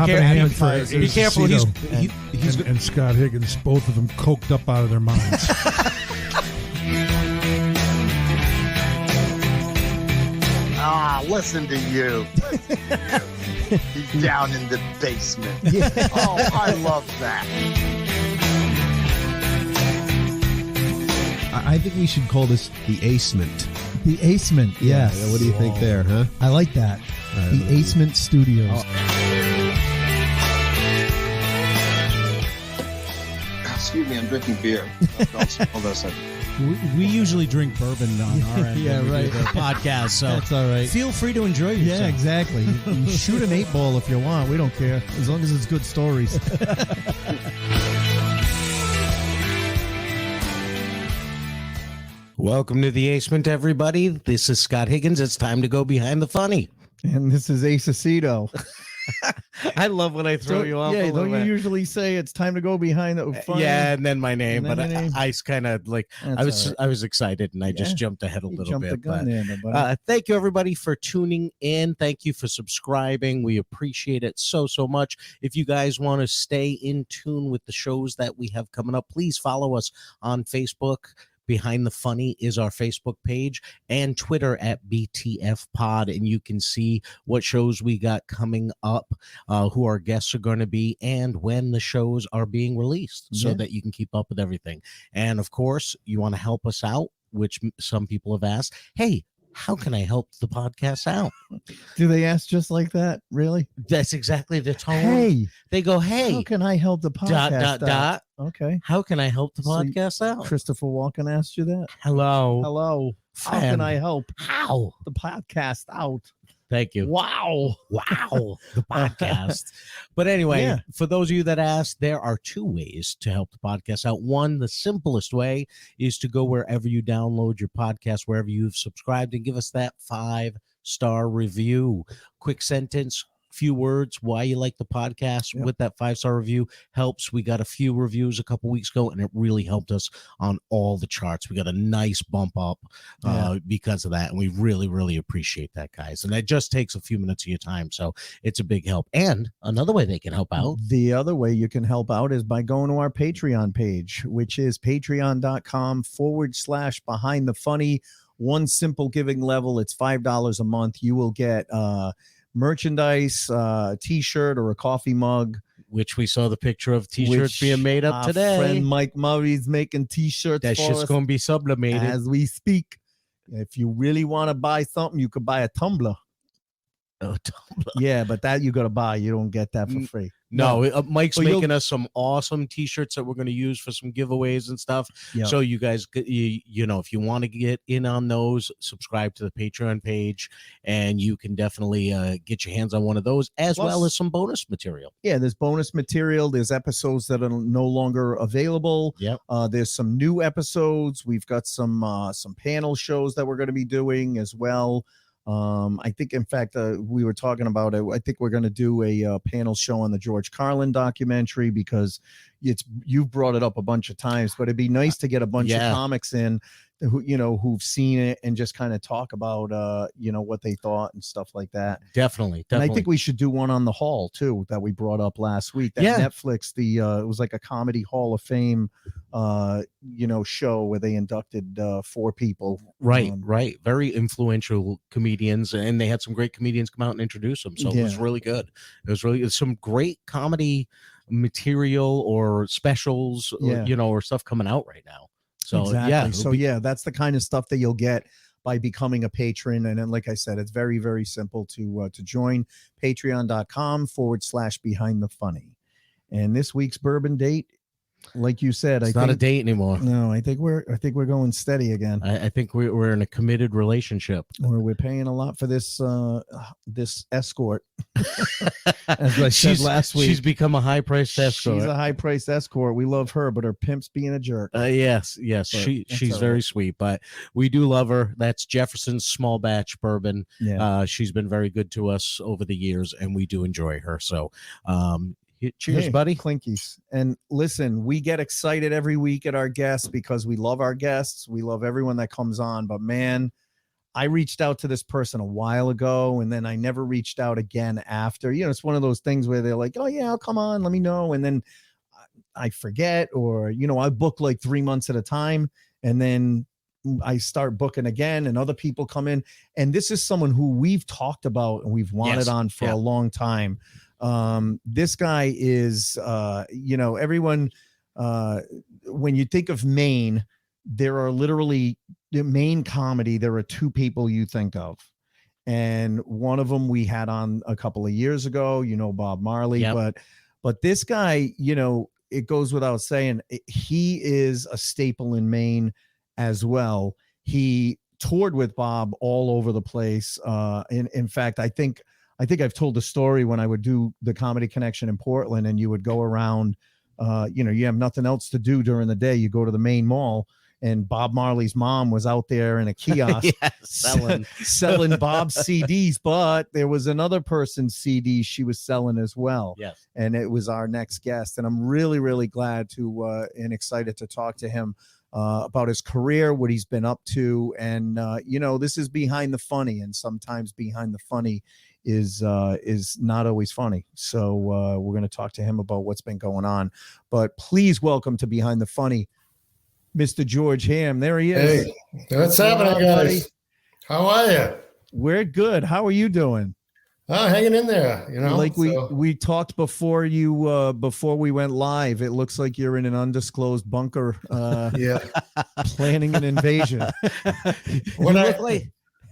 Be careful. He's and Scott Higgins, both of them coked up out of their minds. Listen to you. He's down in the basement. Yeah. Oh, I love that. I think we should call this the Acement. The Acement, yes. Yeah, what do you think there, huh? I like that. The Acement Studios. Excuse me, I'm drinking beer. Hold on a second. We usually drink bourbon on our end. Yeah, when we right. do the podcast, so That's all right. feel free to enjoy yourself. Yeah, exactly. You shoot an 8-ball if you want. We don't care, as long as it's good stories. Welcome to the Acement, everybody. This is Scott Higgins. It's time to go behind the funny. And this is Acecito. I love when I throw you off. Yeah, a little don't you bit. usually say it's time to go behind the funny? Yeah, and then my name, And but then your name. I kind of like That's I was excited and I just jumped ahead a You little jumped the bit. gun But there, buddy. thank you everybody for tuning in. Thank you for subscribing. We appreciate it so much. If you guys want to stay in tune with the shows that we have coming up, please follow us on Facebook. Behind the Funny is our Facebook page, and Twitter at BTF Pod, and you can see what shows we got coming up, who our guests are going to be, and when the shows are being released, so that you can keep up with everything. And of course, you want to help us out, which some people have asked. Hey, how can I help the podcast out? Do they ask just like that? Really? That's exactly the tone. Hey, They go, hey, how can I help the podcast out? Okay. How can I help the podcast out? Christopher Walken asked you that? Hello. Hello. How can I help How? the podcast out? Thank you. Wow. The podcast. But anyway, for those of you that asked, there are two ways to help the podcast out. One, the simplest way is to go wherever you download your podcast, wherever you've subscribed, and give us that 5-star review. Quick sentence, few words, why you like the podcast with that 5-star review helps. We got a few reviews a couple weeks ago, and it really helped us on all the charts. We got a nice bump up because of that, and we really appreciate that, guys. And that just takes a few minutes of your time, so it's a big help. And another way they can help out. The other way you can help out is by going to our Patreon page, which is patreon.com/behind the funny. One simple giving level, it's $5 a month. You will get merchandise, t-shirt or a coffee mug, which we saw the picture of t-shirts being made up today. Friend Mike Murray's making t-shirts. That's just going to be sublimated as we speak. If you really want to buy something, you could buy a tumbler. Oh, tumbler. Yeah, but that you got to buy. You don't get that for free. No, Mike's making us some awesome t-shirts that we're going to use for some giveaways and stuff. Yep. So you guys, you know, if you want to get in on those, subscribe to the Patreon page, and you can definitely get your hands on one of those, as well as some bonus material. Yeah, there's bonus material. There's episodes that are no longer available. Yep. There's some new episodes. We've got some panel shows that we're going to be doing as well. I think, in fact, we were talking about it. I think we're going to do a panel show on the George Carlin documentary, because you've brought it up a bunch of times, but it'd be nice to get a bunch of comics in who've seen it and just kind of talk about what they thought and stuff like that. Definitely. And I think we should do one on the Hall too that we brought up last week. That Netflix, it was like a comedy Hall of Fame show where they inducted 4 people. Right. Very influential comedians, and they had some great comedians come out and introduce them. So it was really good. It was some great comedy material or specials, or stuff coming out right now. So that's the kind of stuff that you'll get by becoming a patron. And then, like I said, it's very, very simple to join. Patreon.com/behind the funny. And this week's bourbon date, like you said, it's not a date anymore. No, I think we're going steady again. I think we're in a committed relationship. Or we're paying a lot for this escort. As I said last week, she's become a high-priced escort. She's a high-priced escort. We love her, but her pimp's being a jerk. Yes. She's very sweet, but we do love her. That's Jefferson's small batch bourbon. Yeah. She's been very good to us over the years, and we do enjoy her. So, cheers, buddy. Clinkies. And listen, we get excited every week at our guests because we love our guests. We love everyone that comes on. But man, I reached out to this person a while ago, and then I never reached out again after. It's one of those things where they're like, oh yeah, I'll come on, let me know. And then I forget, or, I book like 3 months at a time, and then I start booking again, and other people come in. And this is someone who we've talked about and we've wanted on for a long time. This guy is, everyone, when you think of Maine, there are literally Maine comedy. There are two people you think of. And one of them we had on a couple of years ago, Bob Marley, but this guy, it goes without saying, he is a staple in Maine as well. He toured with Bob all over the place. In fact, I think I've told the story when I would do the Comedy Connection in Portland, and you would go around, you have nothing else to do during the day. You go to the Maine Mall, and Bob Marley's mom was out there in a kiosk selling Bob's CDs, but there was another person's CD she was selling as well. Yes. And it was our next guest. And I'm really, really glad to and excited to talk to him about his career, what he's been up to. And, this is behind the funny, and sometimes behind the funny is not always funny. So we're going to talk to him about what's been going on. But please welcome to Behind the Funny, Mr. George Hamm. There he is. Hey, what's happening, guys? Buddy? How are you? We're good. How are you doing? Hanging in there, Like we talked before before we went live. It looks like you're in an undisclosed bunker. Planning an invasion.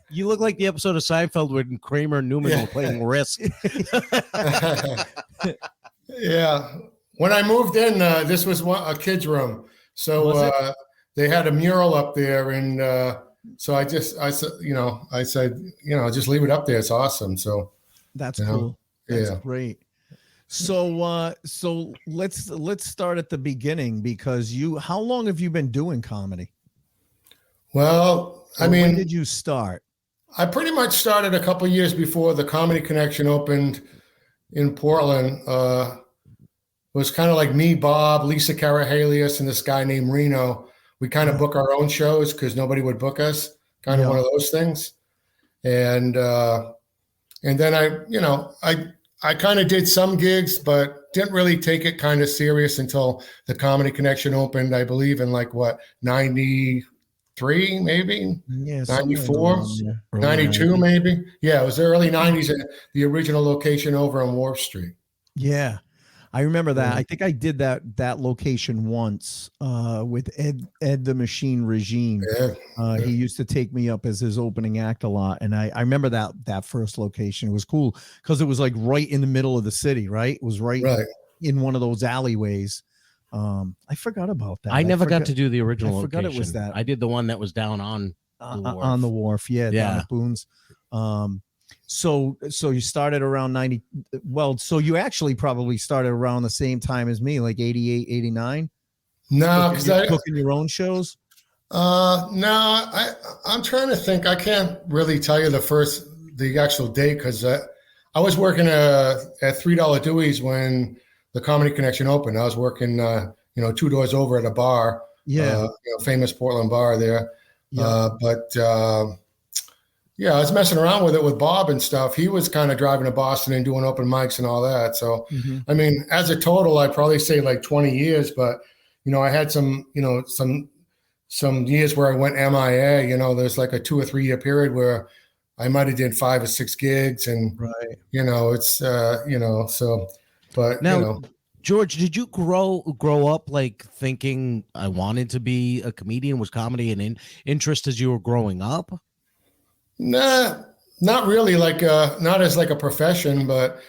You look like the episode of Seinfeld when Kramer and Newman were playing Risk. Yeah. When I moved in, this was a kid's room. So they had a mural up there, and so I said, just leave it up there. It's awesome. So that's cool. That's great. So let's start at the beginning, because how long have you been doing comedy? Well, when did you start? I pretty much started a couple of years before the Comedy Connection opened in Portland. It was kind of like me, Bob, Lisa Karahalios, and this guy named Reno. We kind of book our own shows because nobody would book us. Kind of one of those things. And then I kind of did some gigs, but didn't really take it kind of serious until the Comedy Connection opened, I believe, in 93, maybe? Yeah, 94, 92, maybe? Yeah, it was the early 90s at the original location over on Wharf Street. Yeah. I remember that. I think I did that location once with Ed the Machine Regime. He used to take me up as his opening act a lot. And I remember that first location. It was cool because it was like right in the middle of the city, right? It was right in one of those alleyways. I forgot about that. I never got to do the original I forgot location. It was that. I did the one that was down on the wharf. On the wharf, down at Boone's. So you started around 90. Well, so you actually probably started around the same time as me, like 88, 89. No, because I booking your own shows. No, I'm trying to think. I can't really tell you the actual date, because I was working at $3 Dewey's when the Comedy Connection opened. I was working, 2 doors over at a bar. Famous Portland bar there. I was messing around with it with Bob and stuff. He was kind of driving to Boston and doing open mics and all that. So, as a total, I'd probably say 20 years, but, I had some years where I went MIA, there's a 2 or 3 year period where I might've did 5 or 6 gigs, and, it's, but now, George, did you grow up thinking I wanted to be a comedian? Was comedy an interest as you were growing up? Nah, not really. Not as a profession, but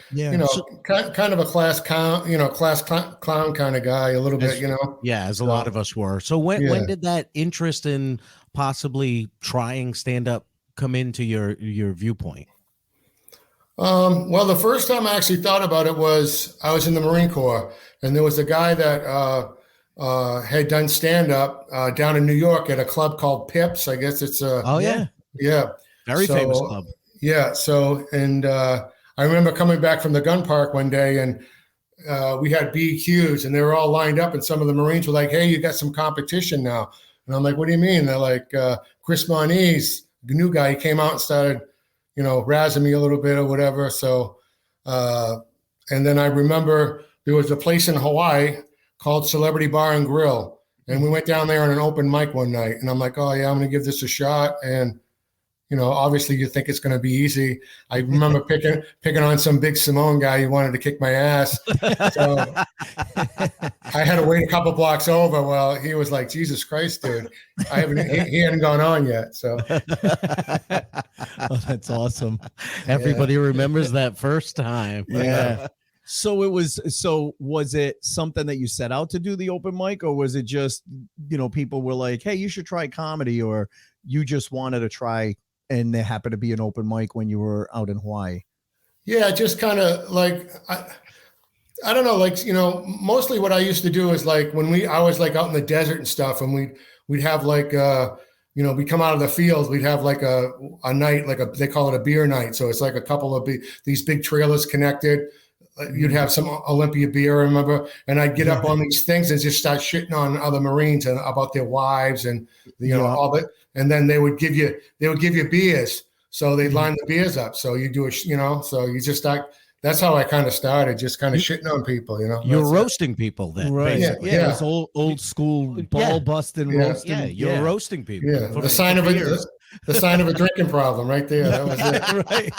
kind of a class clown kind of guy, a little bit. Yeah, as a lot of us were. So when did that interest in possibly trying stand up come into your viewpoint? Well, the first time I actually thought about it was I was in the Marine Corps, and there was a guy that had done stand up down in New York at a club called Pips. I guess it's very famous club. Yeah. So, and I remember coming back from the gun park one day, and we had BQs, and they were all lined up, and some of the Marines were like, "Hey, you got some competition now." And I'm like, "What do you mean?" They're like, "Chris Moniz new guy. He came out and started, razzing me a little bit or whatever. So, and then I remember there was a place in Hawaii called Celebrity Bar and Grill. And we went down there on an open mic one night. And I'm like, oh, yeah, I'm going to give this a shot. And, obviously you think it's going to be easy. I remember picking on some big Simone guy who wanted to kick my ass. So I had to wait a couple blocks over. Well, he was like, Jesus Christ, dude. He hadn't gone on yet. So oh, that's awesome. Everybody remembers that first time. Yeah. So was it something that you set out to do, the open mic, or was it just, people were like, hey, you should try comedy, or you just wanted to try and there happened to be an open mic when you were out in Hawaii? Yeah, just kind of like, I don't know, like, mostly what I used to do is like when I was like out in the desert and stuff, and we'd have like, we come out of the fields, we'd have like a night, like they call it a beer night. So it's like a couple of these big trailers connected. You'd have some Olympia beer, I remember, and I'd get up on these things and just start shitting on other Marines and about their wives and all that. And then they would give you beers, so they'd line the beers up. So you do so you just start. That's how I kind of started, just kind of shitting on people, You're roasting people then, right? Basically. Yeah. It's old school ball busting roasting. Yeah, you're roasting people. Yeah, the sign of a drinking problem, right there. That was it. Right.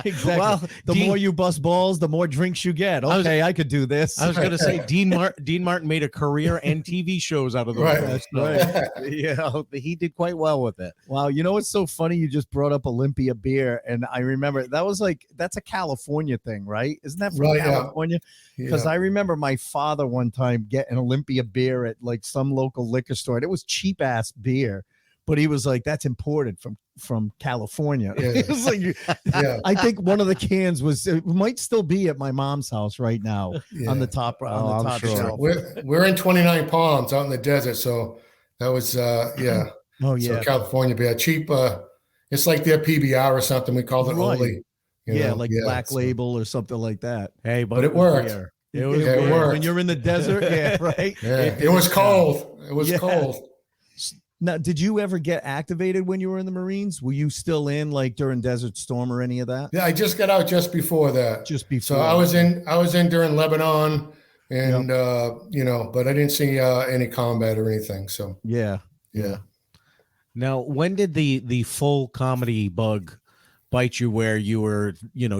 Exactly. Well, the more you bust balls, the more drinks you get. Okay, I could do this. I was going to say Dean Martin made a career and TV shows out of the right. Right. Yeah, he did quite well with it. Wow, what's so funny? You just brought up Olympia beer, and I remember that's a California thing, right? Isn't that from California? Because I remember my father one time getting Olympia beer at like some local liquor store, and it was cheap ass beer. But he was like, that's imported from California. Yeah. It was like, I think one of the cans it might still be at my mom's house right now on the top shelf. We're in 29 Palms out in the desert. So that was, Oh, yeah. So California beer, cheap. It's like their PBR or something. We called it Oli. Black Label or something like that. Hey, but it worked. It worked. When you're in the desert. Yeah, right. Yeah. It was cold. It was cold. Now, did you ever get activated when you were in the Marines? Were you still in like during Desert Storm or any of that? Yeah, I just got out just before that. So I was in during Lebanon, and but I didn't see any combat or anything. So yeah. Now, when did the full comedy bug bite you, where you were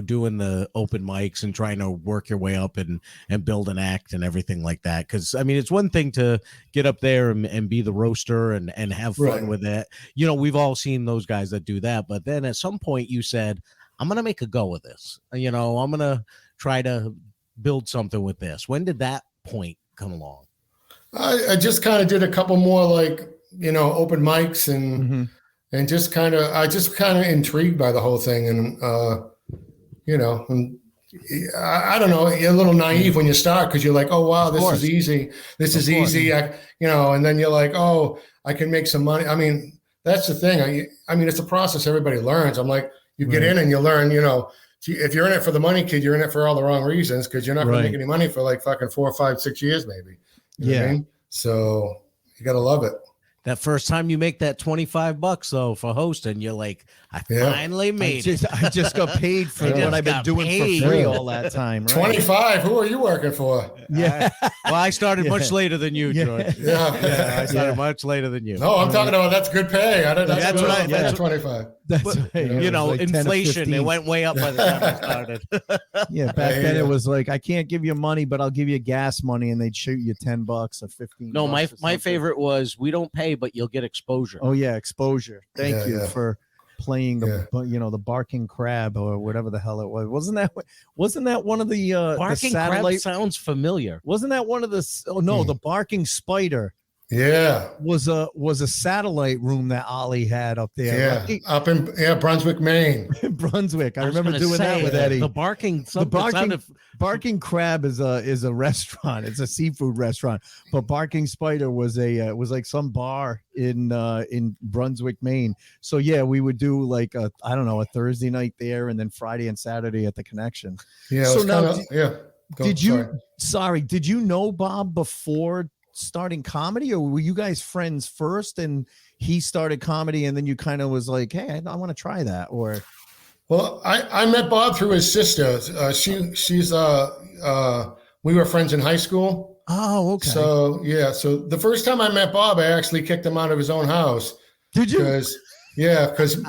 doing the open mics and trying to work your way up and build an act and everything like that? Because I mean, it's one thing to get up there and be the roaster and have fun with it. We've all seen those guys that do that, but then at some point you said, I'm gonna make a go of this. I'm gonna try to build something with this. When did that point come along? I just kind of did a couple more like open mics and and just kind of intrigued by the whole thing. And, and I don't know, you're a little naive when you start, because you're like, oh, wow, this is easy. This is easy. And then you're like, oh, I can make some money. I mean, that's the thing. I mean, it's a process everybody learns. I'm like, you get in and you learn, if you're in it for the money, kid, you're in it for all the wrong reasons, because you're not going to make any money for like fucking 4 or 5, 6 years, maybe. You know what I mean? So you got to love it. That first time you make that $25 though for hosting, you're like, I finally made it. I just got paid for what I've been doing for free all that time. Right? 25. Who are you working for? Yeah. Well, I started much later than you, George. Yeah. I started much later than you. No, I'm talking about that's good pay. That's what I. That's 25. That's like inflation. It went way up by the time I started. Back then it was like, I can't give you money, but I'll give you gas money, and they'd shoot you $10 or $15. No, my favorite was, we don't pay, but you'll get exposure. Oh yeah, exposure. Thank you for playing the barking crab or whatever the hell it was. Wasn't that one of the barking the satellite crab sounds familiar? Wasn't that one of the the barking spider? Yeah, was a satellite room that Ollie had up there. Yeah, right? Up in Brunswick, Maine. Brunswick. I remember doing that with Eddie. The barking crab is a restaurant. It's a seafood restaurant. But barking spider was like some bar in Brunswick, Maine. So yeah, we would do like a Thursday night there, and then Friday and Saturday at the Connection. Yeah. So now, did you know, Bob, before starting comedy, or were you guys friends first and he started comedy and then you kind of was like, hey, I want to try that? Or Well, I met Bob through his sister. We were friends in high school. Oh, okay. So yeah, so the first time I met Bob, I actually kicked him out of his own house. Did you? Because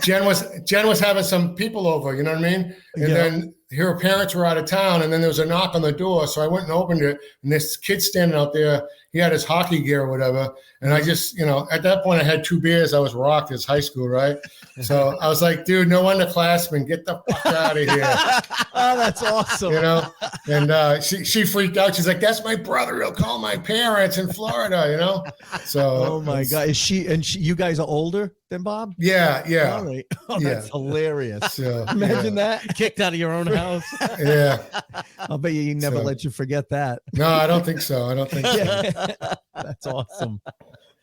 Jen was having some people over, you know what I mean? And then her parents were out of town, and then there was a knock on the door. So I went and opened it, and this kid standing out there, he had his hockey gear or whatever. And I just, at that point I had 2 beers. I was rocked. It's high school, right? So I was like, dude, no underclassmen, get the fuck out of here. Oh, that's awesome. And she freaked out. She's like, that's my brother. He'll call my parents in Florida, So. Oh my God. You guys are older than Bob? Yeah. All right. Oh, that's hilarious. So, Imagine that. Kicked out of your own house. Yeah. I'll bet you never let you forget that. No, I don't think so. That's awesome.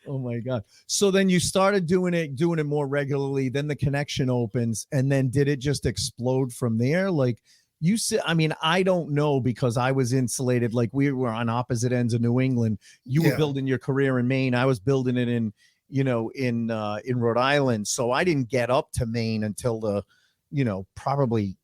Oh my God. So then you started doing it more regularly. Then the connection opens, and then did it just explode from there? Like you said, I mean, I don't know because I was insulated. Like we were on opposite ends of New England. You were building your career in Maine. I was building it in Rhode Island. So I didn't get up to Maine until the, probably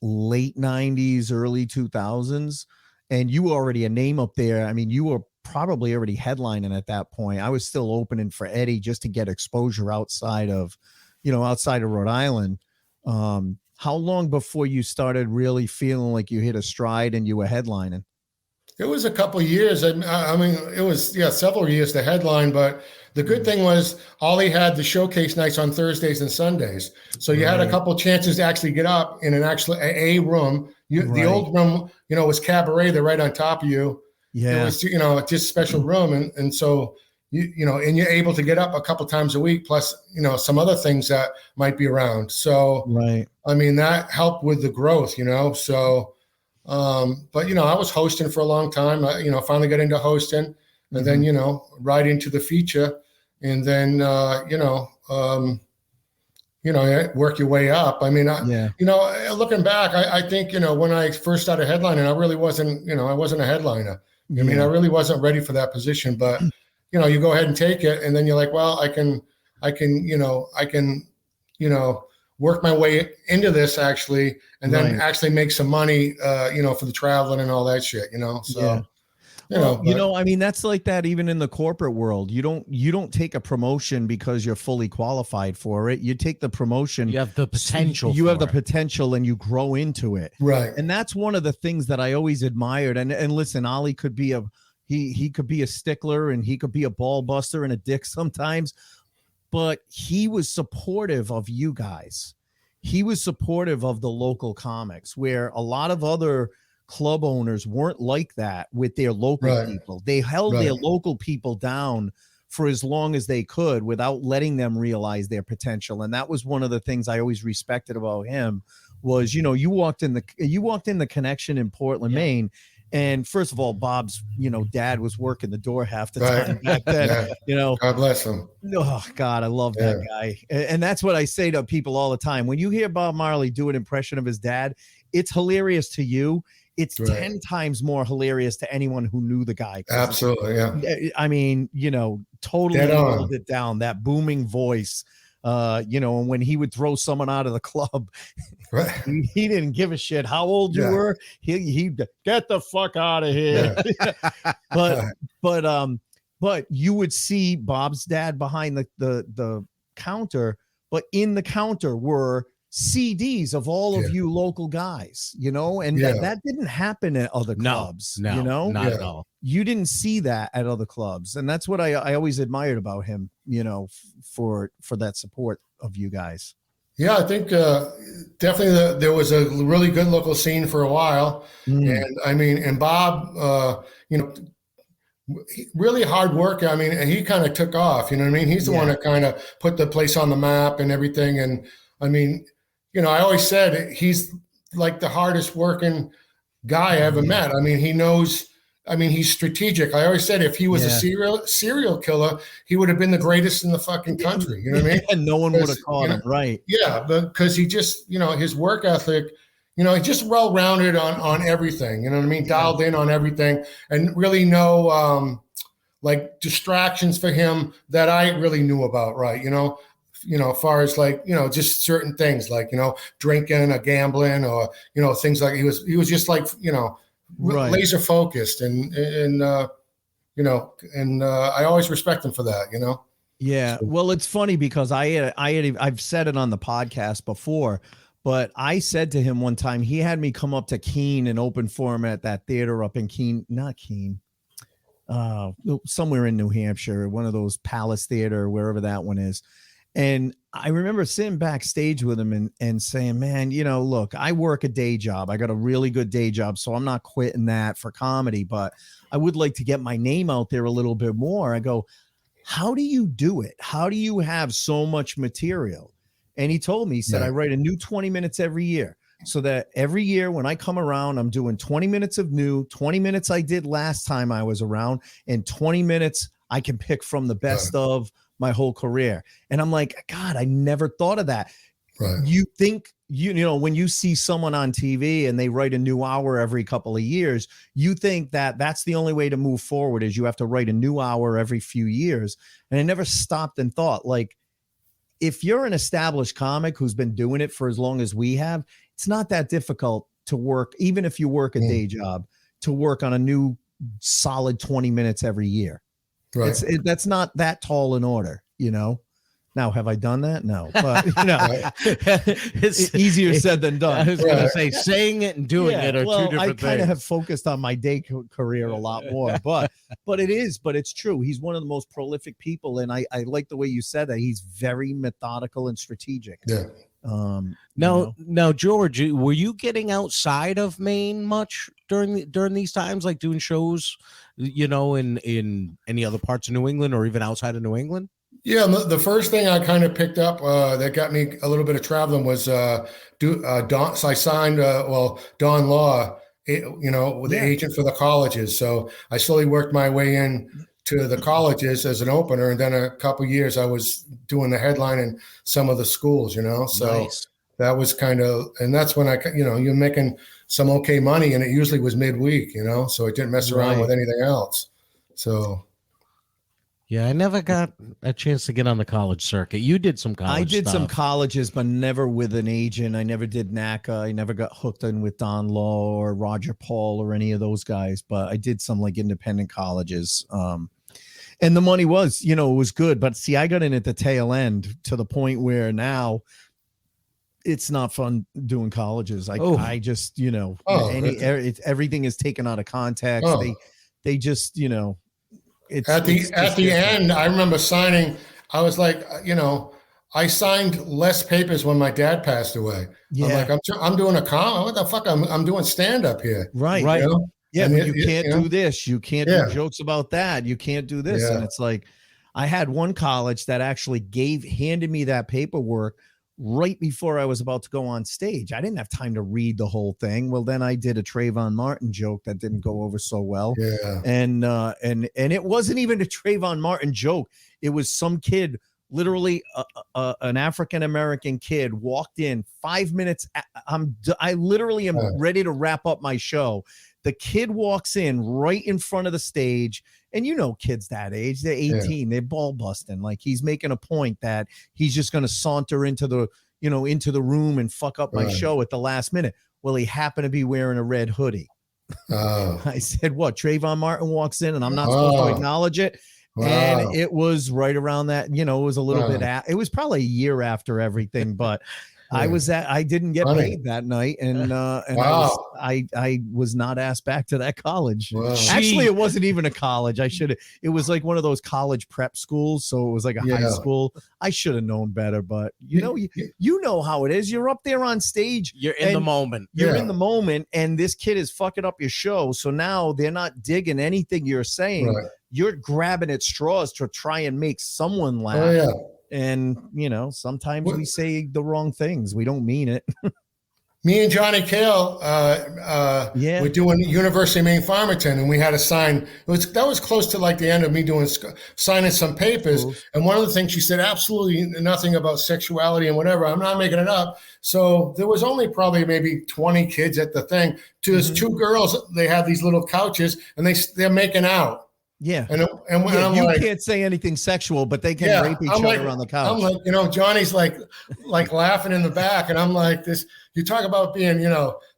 late 90s, early 2000s. And you were already a name up there. I mean, you were probably already headlining at that point. I was still opening for Eddie just to get exposure outside of Rhode Island. How long before you started really feeling like you hit a stride and you were headlining? It was a couple of years. I mean, it was several years to headline, but the good thing was Ollie had the showcase nights on Thursdays and Sundays. So you had a couple of chances to actually get up in an actual a room. The old room, was cabaret. They're right on top of you. Yeah. It was, just a special room. And so, and you're able to get up a couple times a week, plus, some other things that might be around. So, I mean, that helped with the growth, so, but, I was hosting for a long time. I, finally got into hosting and then, right into the feature and then, work your way up. I mean, looking back, I think, when I first started headlining, I really wasn't, I wasn't a headliner. I mean, I really wasn't ready for that position, but, you go ahead and take it. And then you're like, well, I can, work my way into this actually, and then actually make some money, for the traveling and all that shit, so. I mean, that's like that even in the corporate world. You don't take a promotion because you're fully qualified for it. You take the promotion. You have the potential. You have the potential and you grow into it. Right. And that's one of the things that I always admired. And listen, Ollie could be he could be a stickler and he could be a ball buster and a dick sometimes, but he was supportive of you guys. He was supportive of the local comics, where a lot of other club owners weren't like that with their local people. They held their local people down for as long as they could without letting them realize their potential. And that was one of the things I always respected about him was, you walked in the connection in Portland, Maine. And first of all, Bob's, dad was working the door half the time back then, God bless him. Oh God, I love that guy. And that's what I say to people all the time. When you hear Bob Marley do an impression of his dad, it's hilarious to you. It's 10 times more hilarious to anyone who knew the guy. Absolutely. Yeah. I mean, totally nailed it down, that booming voice, and when he would throw someone out of the club, he didn't give a shit how old you were. He get the fuck out of here. But you would see Bob's dad behind the counter, but in the counter were CDs of all of you local guys, and that didn't happen at other clubs. No, not at all. You didn't see that at other clubs. And that's what I always admired about him, for that support of you guys. Yeah, I think definitely there was a really good local scene for a while. And I mean, and Bob, really hard work. I mean, and he kind of took off, you know what I mean? He's the one that kind of put the place on the map and everything. And I mean, I always said he's like the hardest working guy I ever met. I mean, he knows, he's strategic. I always said if he was a serial killer, he would have been the greatest in the fucking country. You know what I mean? And no one would have caught him. Right. Yeah. Because he just, his work ethic, just well-rounded on everything. You know what I mean? Dialed in on everything, and really no like distractions for him that I really knew about. Right? As far as like just certain things like drinking or gambling or things like he was just like Right. laser focused and I always respect him for that. Yeah. Well, it's funny because I've said it on the podcast before, but I said to him one time, he had me come up to Keene and open for him at that theater up in not Keene, somewhere in New Hampshire, one of those Palace Theater, wherever that one is. And I remember sitting backstage with him and saying, man, look, I work a day job. I got a really good day job, so I'm not quitting that for comedy, but I would like to get my name out there a little bit more. I go, how do you do it? How do you have so much material? And he told me, he said, I write a new 20 minutes every year. So that every year when I come around, I'm doing 20 minutes of new, 20 minutes I did last time I was around, and 20 minutes I can pick from the best of my whole career. And I'm like, God, I never thought of that. Right. You think, when you see someone on TV and they write a new hour every couple of years, you think that that's the only way to move forward is you have to write a new hour every few years. And I never stopped and thought, like, if you're an established comic who's been doing it for as long as we have, it's not that difficult to work, even if you work a day job, to work on a new solid 20 minutes every year. Right. That's not that tall an order, Now, have I done that? No, but it's easier said than done. I was going to say saying it and doing it are two different things. I kind of have focused on my day career a lot more, but it's true. He's one of the most prolific people. And I like the way you said that. He's very methodical and strategic. Yeah. Now, George, were you getting outside of Maine much during these times, like doing shows, in any other parts of New England or even outside of New England? Yeah, the first thing I kind of picked up that got me a little bit of traveling was so I signed Don Law, with the agent for the colleges. So I slowly worked my way in to the colleges as an opener, and then a couple of years I was doing the headline in some of the schools. So nice. That was kind of, and that's when you're making some okay money, and it usually was midweek. So it didn't mess around with anything else. So. Yeah, I never got a chance to get on the college circuit. You did some college I did stuff. some colleges, but never with an agent. I never did NACA. I never got hooked in with Don Law or Roger Paul or any of those guys, but I did some like independent colleges. And the money was, it was good. But see, I got in at the tail end to the point where now it's not fun doing colleges. I just, everything is taken out of context. They just, at the end, I remember signing. I was like, I signed less papers when my dad passed away. Yeah. I'm like, I'm doing a what the fuck? I'm doing stand up here. Right. Yeah, but you can't do this. You can't do jokes about that. You can't do this. And it's like, I had one college that actually handed me that paperwork right before I was about to go on stage. I didn't have time to read the whole thing. Well, then I did a Trayvon Martin joke that didn't go over so well. Yeah. And it wasn't even a Trayvon Martin joke. It was some kid, literally an African-American kid walked in 5 minutes. I literally am ready to wrap up my show. The kid walks in right in front of the stage. And kids that age, they're 18, they're ball busting. Like he's making a point that he's just going to saunter into the room and fuck up my show at the last minute. Well, he happened to be wearing a red hoodie. I said, what? Trayvon Martin walks in and I'm not supposed to acknowledge it. Wow. And it was right around that, it was a little bit, it was probably a year after everything, but I didn't get paid that night. And I was not asked back to that college. Wow. Actually, it wasn't even a college. It was like one of those college prep schools. So it was like a high school. I should have known better, but you know how it is. You're up there on stage. You're in the moment. You're in the moment. And this kid is fucking up your show. So now they're not digging anything you're saying. Right. You're grabbing at straws to try and make someone laugh. Oh, yeah. And, sometimes we say the wrong things. We don't mean it. me and Johnny Cale were doing University of Maine Farmington, and we had a sign. That was close to like the end of me doing signing some papers. Cool. And one of the things she said, absolutely nothing about sexuality and whatever. I'm not making it up. So there was only probably maybe 20 kids at the thing. There's two girls. They have these little couches, and they're making out. Yeah. And I'm you like, can't say anything sexual, but they can rape each other on the couch. I'm like, Johnny's like laughing in the back. And I'm like, you talk about being,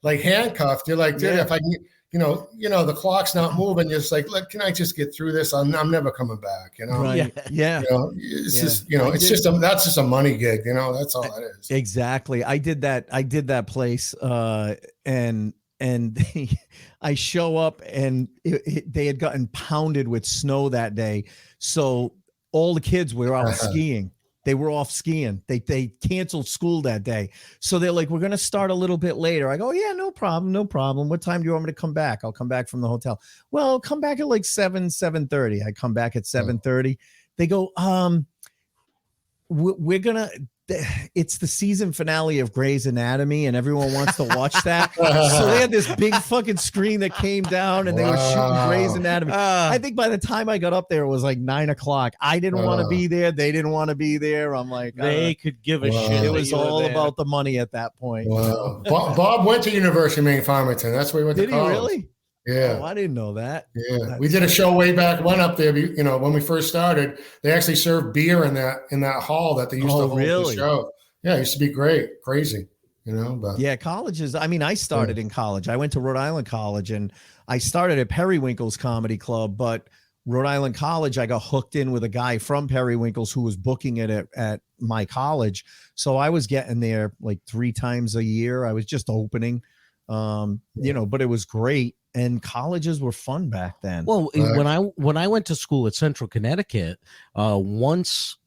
like handcuffed. You're like, dude, if I can, the clock's not moving. You're just like, can I just get through this? I'm never coming back, Right. Yeah. It's just, that's just a money gig, that's all that is. Exactly. I did that place. And I show up, and they had gotten pounded with snow that day. So all the kids were out skiing. They were off skiing. They canceled school that day. So they're like, we're going to start a little bit later. I go, yeah, no problem. What time do you want me to come back? I'll come back from the hotel. Well, I'll come back at like 7:30. I come back at 7:30. They go, we're going to... It's the season finale of Grey's Anatomy, and everyone wants to watch that. So they had this big fucking screen that came down, and they were shooting Grey's Anatomy. I think by the time I got up there, it was like 9:00. I didn't want to be there. They didn't want to be there. I'm like, they could give a shit. It was all about the money at that point. Wow. Bob went to University of Maine Farmington. That's where he went to college. Did he really? Yeah. Oh, I didn't know that. Yeah. We did a show way back when up there, when we first started. They actually served beer in that hall that they used to hold the show. Yeah, it used to be great. Crazy, but yeah, colleges. I mean, I started in college. I went to Rhode Island College, and I started at Periwinkle's Comedy Club, but Rhode Island College, I got hooked in with a guy from Periwinkle's who was booking it at my college. So I was getting there like 3 times a year. I was just opening, but it was great. And colleges were fun back then. Well, when I went to school at Central Connecticut, once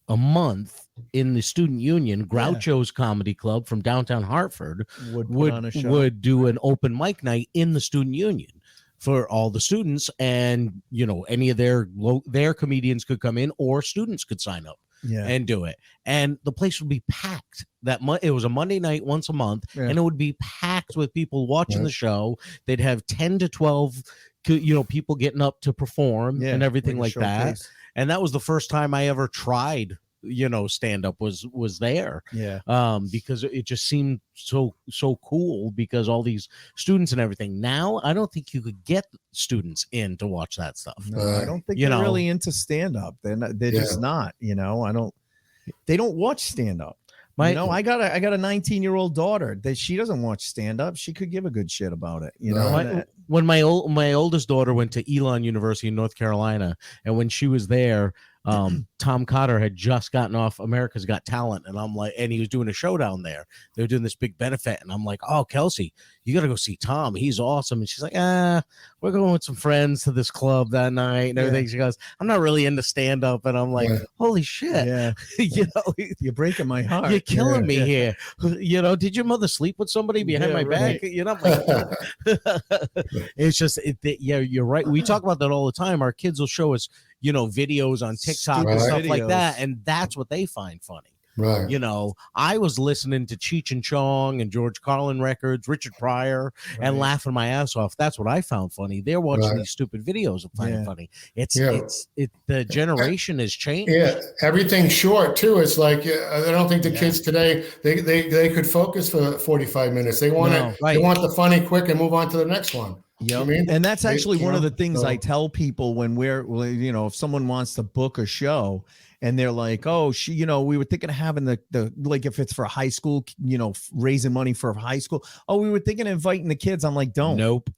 a month in the student union, Groucho's Comedy Club from downtown Hartford would do an open mic night in the student union for all the students, and any of their comedians could come in, or students could sign up and do it, and the place would be packed. It was a Monday night once a month, and it would be packed with people watching the show. They'd have 10 to 12 people getting up to perform and everything like that. And that was the first time I ever tried stand up was there. Because it just seemed so cool, because all these students and everything. Now I don't think you could get students in to watch that stuff. No, I don't think they're really into stand up. They're just not. They don't watch stand up. I got a 19-year-old daughter that she doesn't watch stand up. She could give a good shit about it. When my oldest daughter went to Elon University in North Carolina, and when she was there, Tom Cotter had just gotten off America's Got Talent, and I'm like, and he was doing a show down there. They were doing this big benefit, and I'm like, oh, Kelsey, you got to go see Tom. He's awesome. And she's like, we're going with some friends to this club that night and everything. She goes, I'm not really into stand up, and I'm like, holy shit, you're breaking my heart. You're killing me here. Did your mother sleep with somebody behind my back? It's just, you're right. We talk about that all the time. Our kids will show us videos on TikTok and stuff like that, and that's what they find funny. Right. I was listening to Cheech and Chong and George Carlin records, Richard Pryor, and laughing my ass off. That's what I found funny. They're watching these stupid videos and finding funny. It's the generation has changed. Yeah, everything's short too. It's like I don't think the kids today they could focus for 45 minutes. They want they want the funny quick and move on to the next one. Yeah, and that's actually one of the things I tell people when if someone wants to book a show and they're like, oh, we were thinking of having the like, if it's for high school, raising money for high school. Oh, we were thinking of inviting the kids. I'm like, don't. Nope.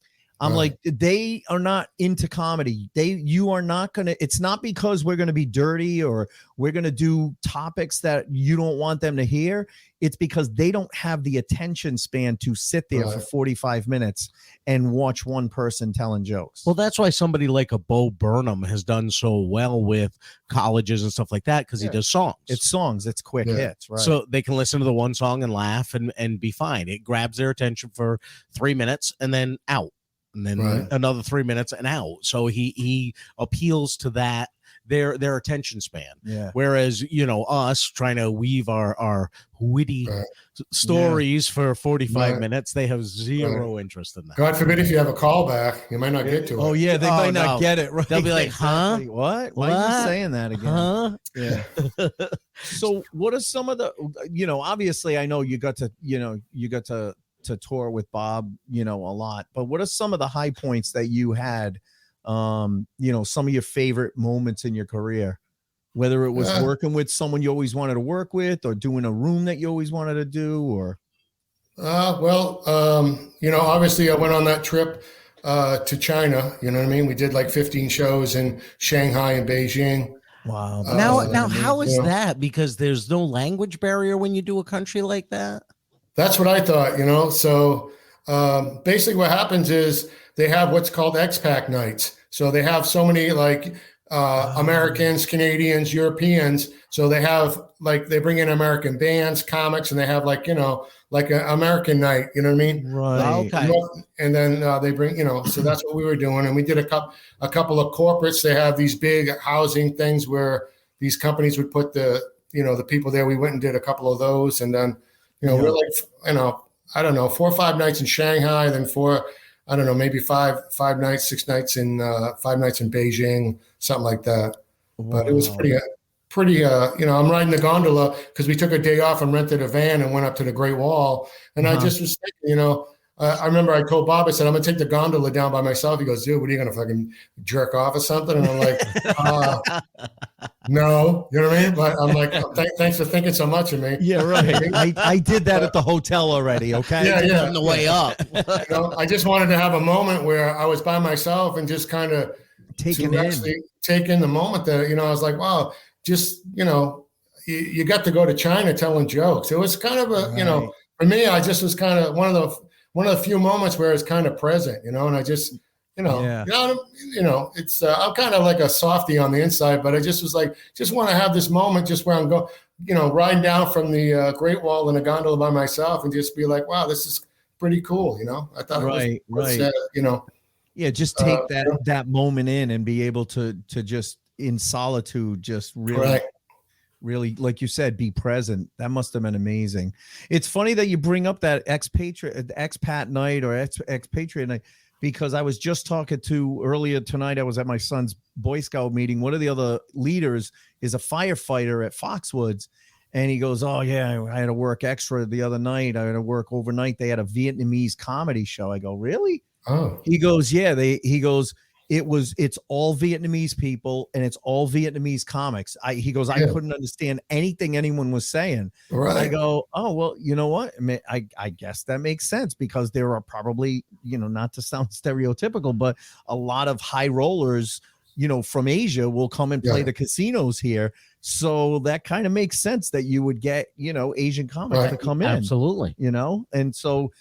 I'm like, they are not into comedy. You are not going to, it's not because we're going to be dirty or we're going to do topics that you don't want them to hear. It's because they don't have the attention span to sit there for 45 minutes and watch one person telling jokes. Well, that's why somebody like a Bo Burnham has done so well with colleges and stuff like that, because he does songs. It's songs. It's quick hits, right? So they can listen to the one song and laugh and be fine. It grabs their attention for 3 minutes and then out. And then another 3 minutes and out. So he appeals to that their attention span. Yeah. Whereas, us trying to weave our witty stories for 45 minutes, they have zero interest in that. God forbid if you have a call back, you might not get to it. Oh yeah, they might not no. get it. Right? They'll be like, huh? What? Why are you saying that again? Huh? Yeah. So what are some of the, obviously I know you got to tour with Bob, a lot, but what are some of the high points that you had, some of your favorite moments in your career, whether it was working with someone you always wanted to work with or doing a room that you always wanted to do or. Obviously I went on that trip to China, you know what I mean? We did like 15 shows in Shanghai and Beijing. Wow. Now how is that? Because there's no language barrier when you do a country like that? That's what I thought, So basically what happens is they have what's called expat nights. So they have so many Americans, Canadians, Europeans. So they have they bring in American bands, comics, and they have like an American night, you know what I mean? Right. Okay. And then they bring, so that's what we were doing. And we did a couple of corporates. They have these big housing things where these companies would put the people there. We went and did a couple of those. And then, we're like, I don't know, 4 or 5 nights in Shanghai, then maybe 5 nights, 6 nights 5 nights in Beijing, something like that. Wow. But it was pretty, I'm riding the gondola because we took a day off and rented a van and went up to the Great Wall. And I just was thinking, I remember I told Bob, I said, I'm going to take the gondola down by myself. He goes, dude, what are you going to fucking jerk off or something? And I'm like, no, you know what I mean? But I'm like, thanks for thinking so much of me. Yeah, right. I did that at the hotel already. Okay. Yeah. On the way up. I just wanted to have a moment where I was by myself and just kind of take in the moment that, I was like, wow, just, you got to go to China telling jokes. It was kind of for me, I just was kind of one of the few moments where it's kind of present, and I just, it's, I'm kind of like a softie on the inside, but I just was like, just want to have this moment just where I'm going, riding down from the Great Wall in a gondola by myself and just be like, wow, this is pretty cool. I thought it was, yeah, just take that moment in and be able to just in solitude, just really, like you said, be present. That must have been amazing. It's funny that you bring up that expat night or expatriate night, because I was just talking to earlier tonight. I was at my son's Boy Scout meeting. One of the other leaders is a firefighter at Foxwoods. And he goes, oh yeah, I had to work extra the other night. I had to work overnight. They had a Vietnamese comedy show. I go, really? Oh, he goes, yeah, it's all Vietnamese people and it's all Vietnamese comics. He goes, I couldn't understand anything anyone was saying. Right. I go, oh, well, you know what? I guess that makes sense because there are probably, not to sound stereotypical, but a lot of high rollers, from Asia will come and play the casinos here. So that kind of makes sense that you would get, Asian comics to come in. Absolutely. And so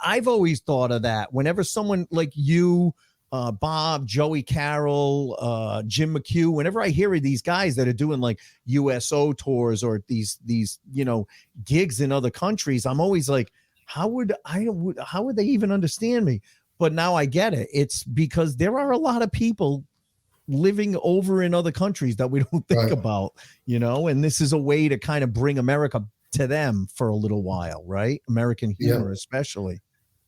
I've always thought of that whenever someone like you, Bob, Joey Carroll, Jim McHugh, whenever I hear of these guys that are doing like USO tours or these gigs in other countries, I'm always like, how would they even understand me? But now I get it. It's because there are a lot of people living over in other countries that we don't think about, and this is a way to kind of bring America to them for a little while, right? American humor, especially,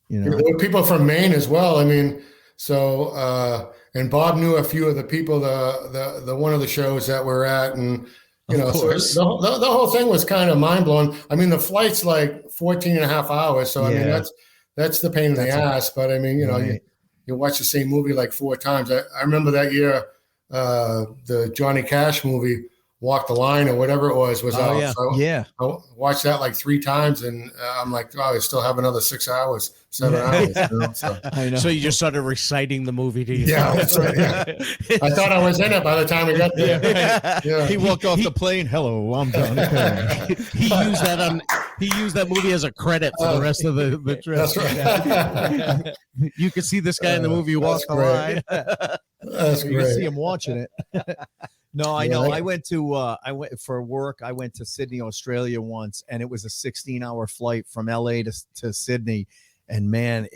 There were people from Maine as well. I mean, so, and Bob knew a few of the people, the one of the shows that we're at, and so the whole thing was kind of mind blowing. I mean, the flight's like 14 and a half hours. So, I mean, that's the pain in the ass, but I mean, you watch the same movie like 4 times. I remember that year, the Johnny Cash movie, Walk the Line or whatever it was out. Yeah. So I watched that like 3 times, and I'm like, oh, I still have another 6 hours, 7 hours. So. I know. So you just started reciting the movie to you. Yeah, that's right. Yeah. I thought I was in it by the time we got there. Yeah. He walked off the plane. Hello, I'm done. He used that movie as a credit for the rest of the trip. That's right. You could see this guy in the movie walk the line. That's you great. can see him watching it. No, I know. I went for work. I went to Sydney, Australia once, and it was a 16-hour flight from LA to Sydney. And man,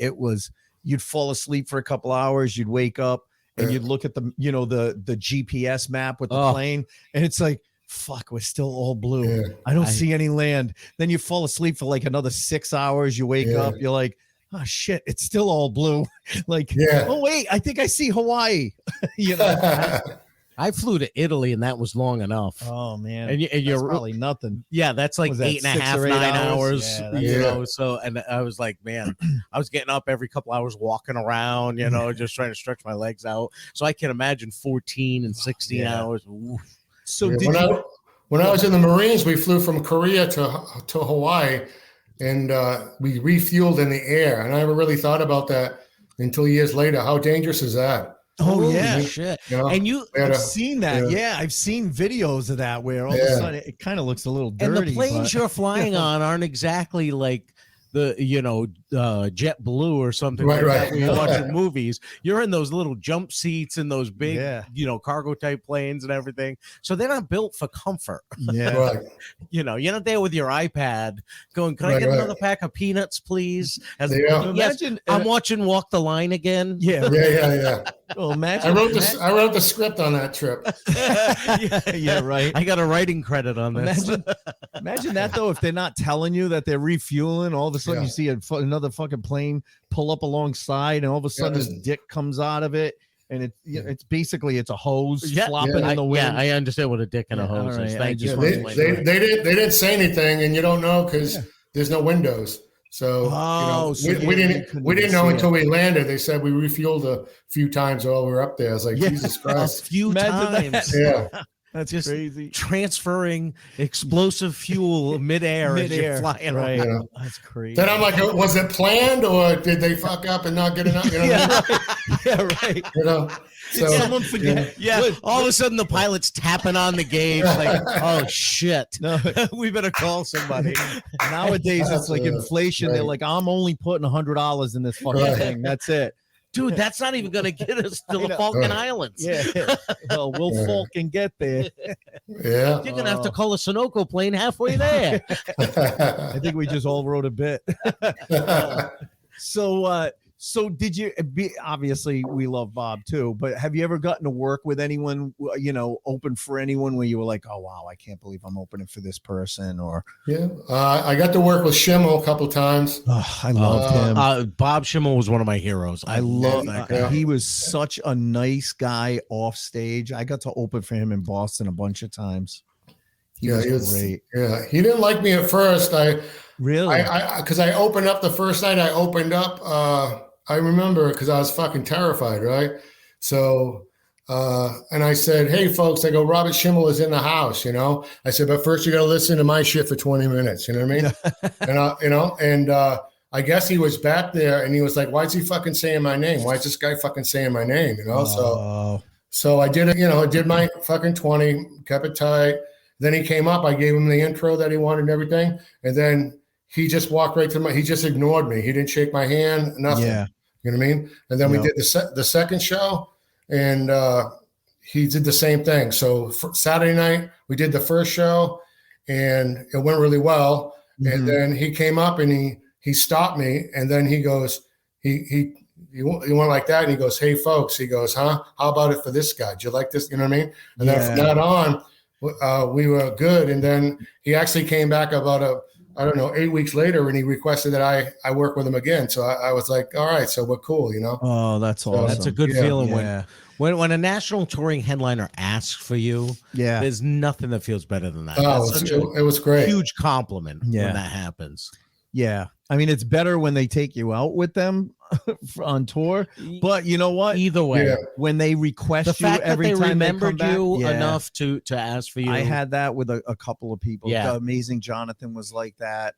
you'd fall asleep for a couple hours. You'd wake up and you'd look at the the GPS map with the plane, and it's like, fuck, we're still all blue. Yeah. I don't see any land. Then you fall asleep for like another 6 hours. You wake up, you're like, oh shit, it's still all blue. Like, oh wait, I think I see Hawaii. I flew to Italy, and that was long enough. Oh man, and you're probably nothing. Yeah, that's like 8.5, 9 hours. Yeah, so and I was like, man, I was getting up every couple hours, walking around, just trying to stretch my legs out. So I can imagine 14 and 16 hours. Oof. So when I was in the Marines, we flew from Korea to Hawaii, and we refueled in the air. And I never really thought about that until years later. How dangerous is that? Oh yeah, shit! And I've seen that. Yeah, I've seen videos of that where all of a sudden it kind of looks a little dirty. And the planes you're flying on aren't exactly like the JetBlue or something like that. When you're watching movies, you're in those little jump seats and those big cargo type planes and everything. So they're not built for comfort. Yeah, you're not there with your iPad going, can I get another pack of peanuts, please? Imagine I'm watching Walk the Line again. Yeah. Well, imagine I wrote the script on that trip. yeah, right. I got a writing credit on this. Imagine that though, if they're not telling you that they're refueling, all of a sudden you see another fucking plane pull up alongside, and all of a sudden this dick comes out of it, and it's basically a hose flopping in the wind. Yeah, I understand what a dick and a hose is. Thank you. They didn't say anything, and you don't know because there's no windows. So, we didn't know until we landed. They said we refueled a few times while we were up there. I was like, Jesus Christ. A few times. Yeah. That's just crazy. Transferring explosive fuel midair as you're flying right. around. That's crazy. Then I'm like, was it planned, or did they fuck up and not get enough? Yeah, right. So, someone forget? Yeah. All of a sudden, the pilot's tapping on the gauge, like, oh shit, no, we better call somebody. Nowadays, it's like inflation. Right. They're like, I'm only putting $100 in this fucking thing. That's it. Dude, that's not even going to get us to the Falkland Islands. Yeah. Well, we'll fucking get there. Yeah. You're going to have to call a Sunoco plane halfway there. I think we just all wrote a bit. So did you obviously we love Bob too, but have you ever gotten to work with anyone, open for anyone where you were like, oh, wow, I can't believe I'm opening for this person? Or I got to work with Schimmel a couple times. Oh, I loved him. Bob Schimmel was one of my heroes. I love that guy. He was such a nice guy off stage. I got to open for him in Boston a bunch of times. He was great. Yeah, he didn't like me at first. Really? Because I opened up the first night. I opened up. I remember because I was fucking terrified, right? So, and I said, hey, folks, I go, Robert Schimmel is in the house, I said, but first you got to listen to my shit for 20 minutes, you know what I mean? and I guess he was back there and he was like, why is he fucking saying my name? Why is this guy fucking saying my name, So I did it, I did my fucking 20, kept it tight. Then he came up, I gave him the intro that he wanted and everything. And then he just walked right to he just ignored me. He didn't shake my hand, nothing. Yeah. You know what I mean? And then we did the second show, and he did the same thing. So for Saturday night, we did the first show, and it went really well. Mm-hmm. And then he came up and he stopped me, and then he goes, he went like that, and he goes, hey, folks, he goes, huh? How about it for this guy? Do you like this? You know what I mean? And then from that on, we were good. And then he actually came back about 8 weeks later, and he requested that I work with him again. So I was like, all right, so we're cool, Oh, that's awesome. That's a good feeling when a national touring headliner asks for you. Yeah, there's nothing that feels better than that. Oh, it was great. Huge compliment when that happens. Yeah, I mean, it's better when they take you out with them on tour, but you know what? Either way, when they request you every time they remembered you enough to ask for you. I had that with a couple of people. Yeah, Amazing Jonathan was like that.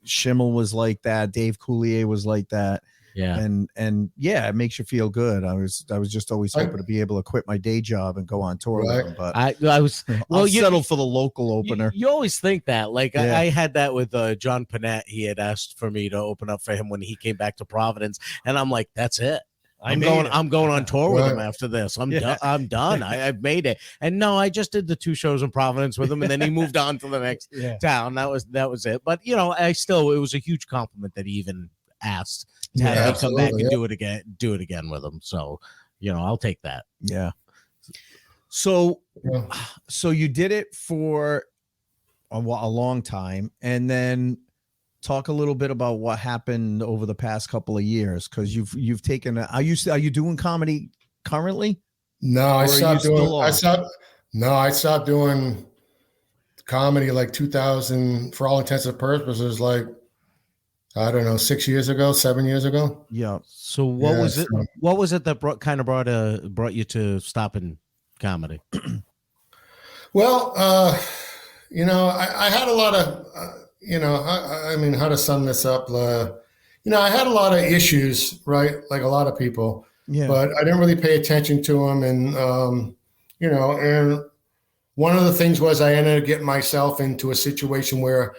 Schimmel was like that. Dave Coulier was like that. Yeah, and it makes you feel good. I was just always hoping to be able to quit my day job and go on tour with them, but I was settled for the local opener. You always think that. Like I had that with John Panette. He had asked for me to open up for him when he came back to Providence, and I'm like, that's it. I'm going on tour with him after this. I'm done. I've made it. And no, I just did the 2 shows in Providence with him, and then he moved on to the next town. That was it. But it was a huge compliment that he even asked to have me come back and do it again with him. So I'll take that. Yeah. So, Yeah. so you did it for a long time, and then talk a little bit about what happened over the past couple of years, because you've taken. Are you doing comedy currently? No, I Or are you stopped doing. still I off? stopped. No, I stopped doing comedy like 2000 for all intents and purposes. Like I don't know, 6 years ago, 7 years ago. Yeah. So what Yeah, was it? so- What was it that brought you to stopping comedy? Well, I had a lot of, I mean, how to sum this up? I had a lot of issues, right? Like a lot of people, Yeah. but I didn't really pay attention to them. And, and one of the things was I ended up getting myself into a situation where,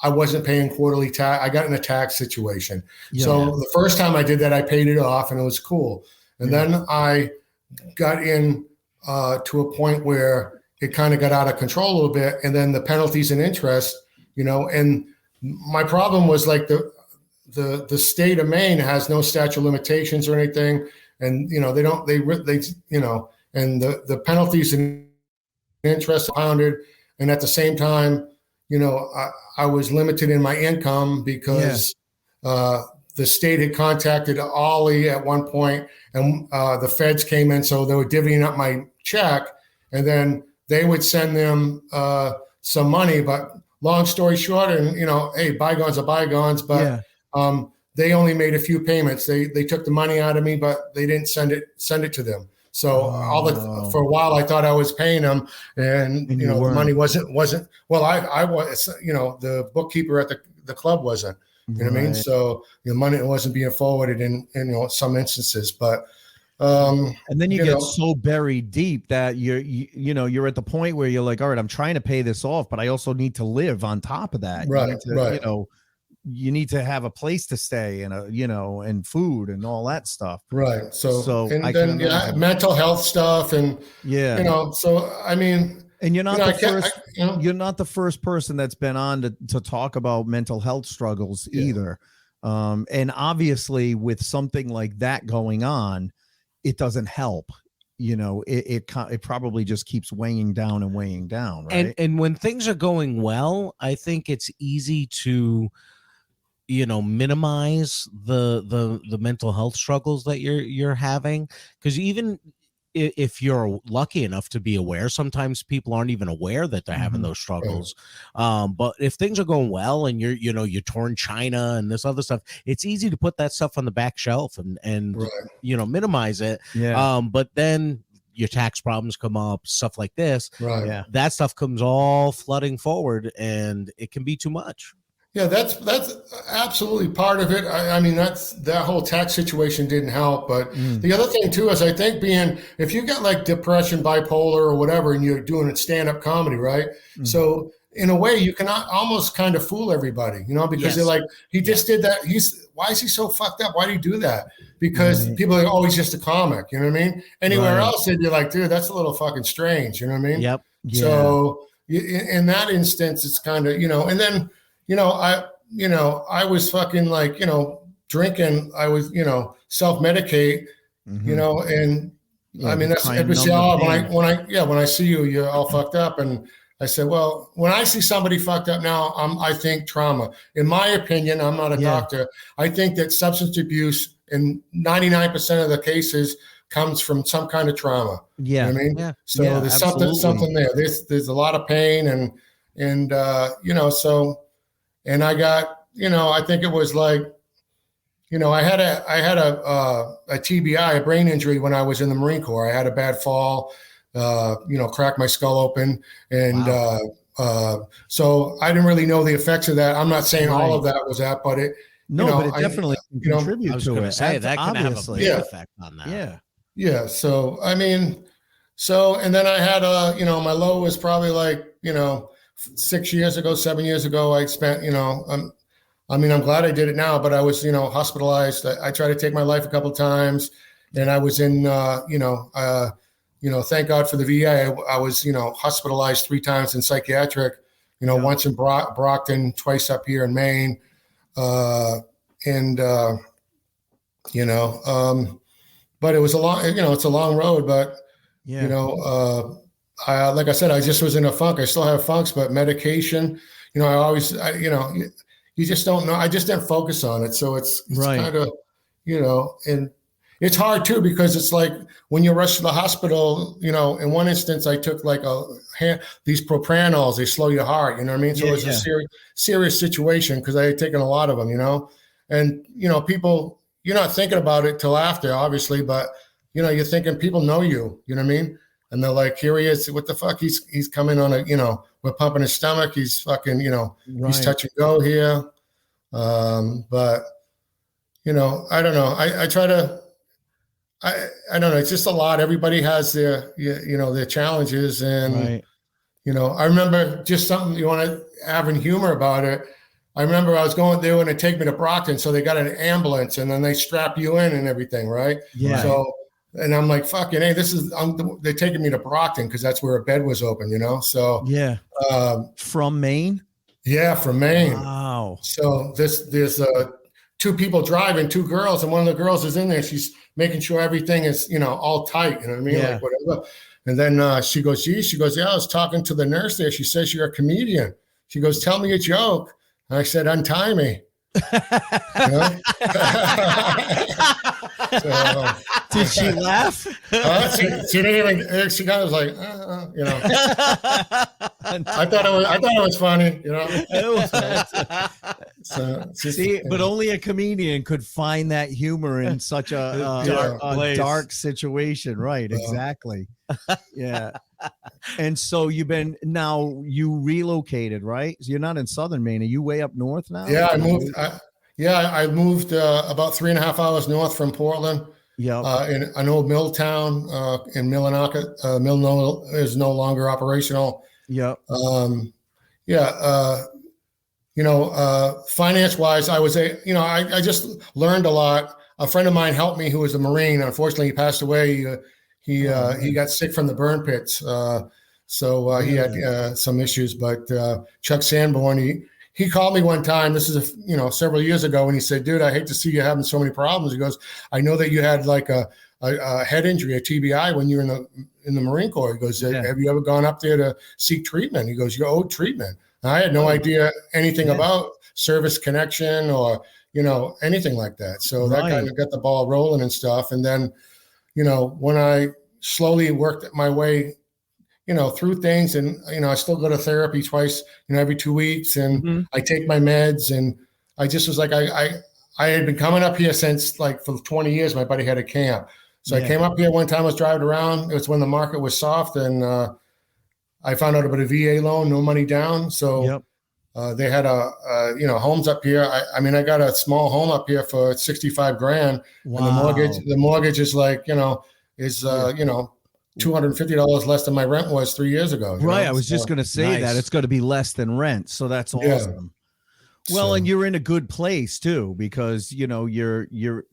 I wasn't paying quarterly tax. I got in a tax situation. Yeah. So the first time I did that, I paid it off and it was cool. And then I got in to a point where it kind of got out of control a little bit. And then the penalties and interest, and my problem was like the state of Maine has no statute of limitations or anything. And, and the penalties and interest pounded. And at the same time, I was limited in my income because the state had contacted Ollie at one point, and the feds came in, so they were divvying up my check, and then they would send them some money. But long story short, and hey, bygones are bygones. But they only made a few payments. They took the money out of me, but they didn't send it to them. So for a while, I thought I was paying them, and the money wasn't. Well, I was. The bookkeeper at the club wasn't. You know what I mean? So the money wasn't being forwarded in some instances, but and then you get so buried deep that you're at the point where you're like, all right, I'm trying to pay this off, but I also need to live on top of that. Right. You need to have a place to stay and and food and all that stuff. Right. So and I then mental health stuff and so I mean, and you're not the first. You're not the first person that's been on to talk about mental health struggles either. And obviously, with something like that going on, it doesn't help. It probably just keeps weighing down, right? And when things are going well, I think it's easy to minimize the mental health struggles that you're having, because even if you're lucky enough to be aware, sometimes people aren't even aware that they're having those struggles. But if things are going well and you're touring China and this other stuff, it's easy to put that stuff on the back shelf and minimize it. But then your tax problems come up, stuff like this. Right. Yeah. That stuff comes all flooding forward, and it can be too much. Yeah, that's absolutely part of it. I mean, that whole tax situation didn't help. But the other thing too is I think if you got like depression, bipolar, or whatever, and you're doing stand-up comedy, right? So in a way, you can almost kind of fool everybody, because they're like, he just did that. Why is he so fucked up? Why do you do that? Because people are like, oh, he's just a comic. You know what I mean? Anywhere else, they'd be like, dude, that's a little fucking strange. You know what I mean? Yep. Yeah. So in that instance, it's kind of, and then, I was fucking like, drinking. I was, self-medicate, and I mean, it was when I see you, you're all fucked up. And I said, well, when I see somebody fucked up now, I think trauma. In my opinion, I'm not a doctor. I think that substance abuse in 99% of the cases comes from some kind of trauma. Yeah. You know what I mean? Yeah. So there's absolutely. something there. There's a lot of pain and so. And I got, I think it was like, I had a TBI, a brain injury when I was in the Marine Corps. I had a bad fall, cracked my skull open. And so I didn't really know the effects of that. I'm not saying all of that was that, but it, but it definitely contributes I was to going it. to say that can have a big effect on that. Yeah. Yeah. So, I mean, and then I had my low was probably like, 6 years ago, 7 years ago, I spent, I'm glad I did it now, but I was, hospitalized. I tried to take my life a couple of times, and I was in, thank God for the VA. I was, hospitalized 3 times in psychiatric, once in Brockton, twice up here in Maine. but it was a long, it's a long road, but Yeah. like I said, I just was in a funk. I still have funks, but medication, I always, you just don't know. I just didn't focus on it. So it's Right. kind of, and it's hard too, because it's like when you rush to the hospital, in one instance, I took like these propranols, they slow your heart, you know what I mean? So it was a serious situation because I had taken a lot of them, and, people, you're not thinking about it till after, obviously, but, you're thinking people know you, you know what I mean? And they're like, here he is. What the fuck? He's coming on we're pumping his stomach. He's fucking, he's touch and go here. But, I don't know. I try to, I don't know. It's just a lot. Everybody has their, their challenges. And, Right. I remember just something you want to have in humor about it. I remember I was going, they were going to take me to Brockton. So they got an ambulance and then they strap you in and everything. Right. Yeah. So, and I'm like, fucking, hey, they're taking me to Brockton because that's where a bed was open, So yeah, from Maine. Yeah, from Maine. Wow. So there's two people driving, two girls, and one of the girls is in there. She's making sure everything is all tight. You know what I mean? Yeah. Like whatever. And then she goes, gee, yeah, I was talking to the nurse there. She says you're a comedian. She goes, tell me a joke. And I said, untie me. So, did she laugh? She didn't even. She kind of was like, I thought it was funny, See, but only a comedian could find that humor in such a dark situation, right? Exactly. Yeah. And so you relocated, right? So you're not in southern Maine. Are you way up north now? Yeah, I moved about 3.5 hours north from Portland. Yeah. In an old mill town in Millinocket. Mill is no longer operational. Yeah. Finance wise, I just learned a lot. A friend of mine helped me who was a Marine. Unfortunately, he passed away. He got sick from the burn pits. So he had some issues, but Chuck Sanborn, he called me one time. This is several years ago, and he said, "Dude, I hate to see you having so many problems." He goes, "I know that you had like a head injury, a TBI, when you were in the Marine Corps." He goes, "Have you ever gone up there to seek treatment?" He goes, "You're owed treatment." And I had no idea anything about service connection or anything like that. So that kind of got the ball rolling and stuff. And then when I slowly worked my way through things, and I still go to therapy twice every 2 weeks, and I take my meds, and I just was like, I had been coming up here since like for 20 years. My buddy had a camp, so I came up here one time. I was driving around. It was when the market was soft, and I found out about a VA loan, no money down. So they had homes up here. I got a small home up here for $65,000, and the mortgage is like $250 less than my rent was 3 years ago. Right. I was just going to say that it's going to be less than rent. So that's awesome. Well, and you're in a good place too, because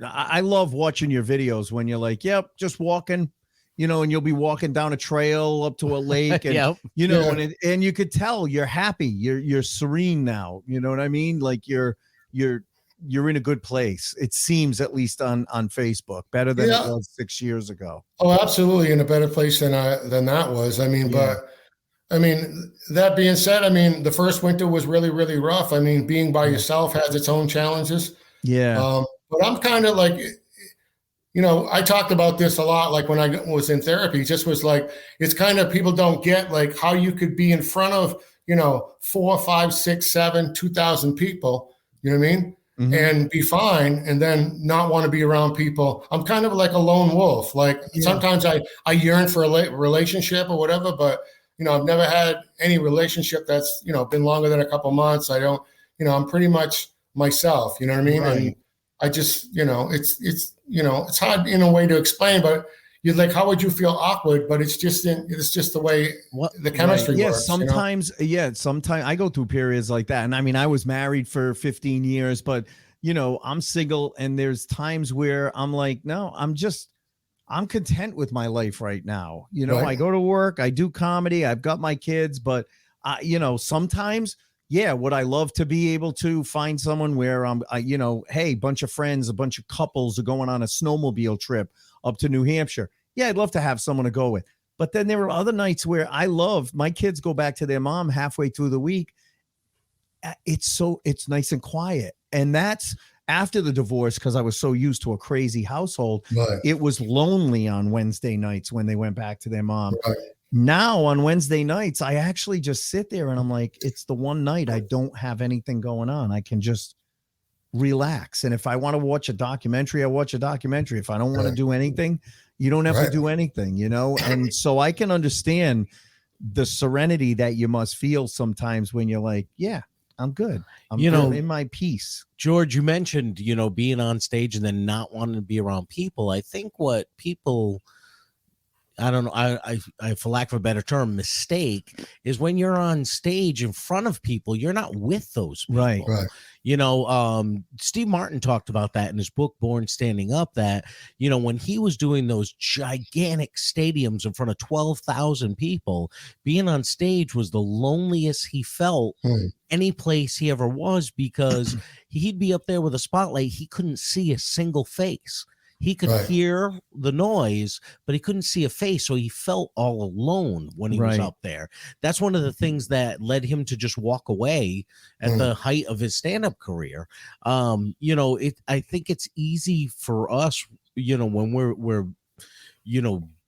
I love watching your videos when you're like, yep, just walking, and you'll be walking down a trail up to a lake, and and you could tell you're happy. You're serene now. You know what I mean? Like you're in a good place. It seems, at least on Facebook, better than it was 6 years ago. Oh, absolutely. In a better place than that was. But that being said, the first winter was really, really rough. Being by yourself has its own challenges. Yeah. But I'm kind of like, I talked about this a lot, like when I was in therapy, just was like, it's kind of, people don't get like how you could be in front of, 4, 5, 6, 7, 2,000 people, you know what I mean? Mm-hmm. And be fine, and then not want to be around people. I'm kind of like a lone wolf. Like sometimes I yearn for a relationship or whatever, but I've never had any relationship that's been longer than a couple months. I don't, I'm pretty much myself. You know what I mean? Right. And I just, it's hard in a way to explain, but you're like, how would you feel awkward? But it's just the way the chemistry works. Sometimes I go through periods like that. And I was married for 15 years, but I'm single, and there's times where I'm like, no, I'm content with my life right now. I go to work, I do comedy, I've got my kids, but sometimes, would I love to be able to find someone where hey, bunch of friends, a bunch of couples are going on a snowmobile trip, up to New Hampshire. Yeah, I'd love to have someone to go with. But then there were other nights where my kids go back to their mom halfway through the week. It's nice and quiet. And that's after the divorce, because I was so used to a crazy household. Right. It was lonely on Wednesday nights when they went back to their mom. Right. Now on Wednesday nights, I actually just sit there and I'm like, it's the one night I don't have anything going on. I can just relax. And if I want to watch a documentary, I watch a documentary. If I don't want to do anything, you don't have to do anything, you know? And so I can understand the serenity that you must feel sometimes when you're like, yeah, I'm good. I'm in my peace. George, you mentioned, being on stage and then not wanting to be around people. I think what people, I don't know, I for lack of a better term, mistake is when you're on stage in front of people, you're not with those people. Right. Steve Martin talked about that in his book, Born Standing Up, that, when he was doing those gigantic stadiums in front of 12,000 people, being on stage was the loneliest he felt any place he ever was, because he'd be up there with a spotlight. He couldn't see a single face. He could hear the noise, but he couldn't see a face. So he felt all alone when he was up there. That's one of the things that led him to just walk away at the height of his stand-up career. I think it's easy for us, when we're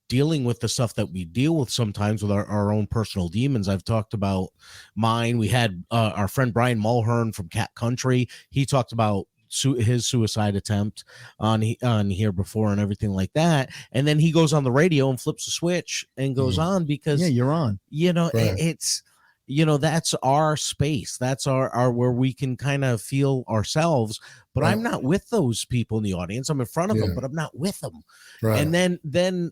dealing with the stuff that we deal with sometimes with our own personal demons. I've talked about mine. We had our friend Brian Mulhern from Cat Country. He talked about his suicide attempt on here before and everything like that, and then he goes on the radio and flips a switch and goes on because you're on. It's that's our space. That's our where we can kind of feel ourselves. But I'm not with those people in the audience. I'm in front of them, but I'm not with them. Right. And then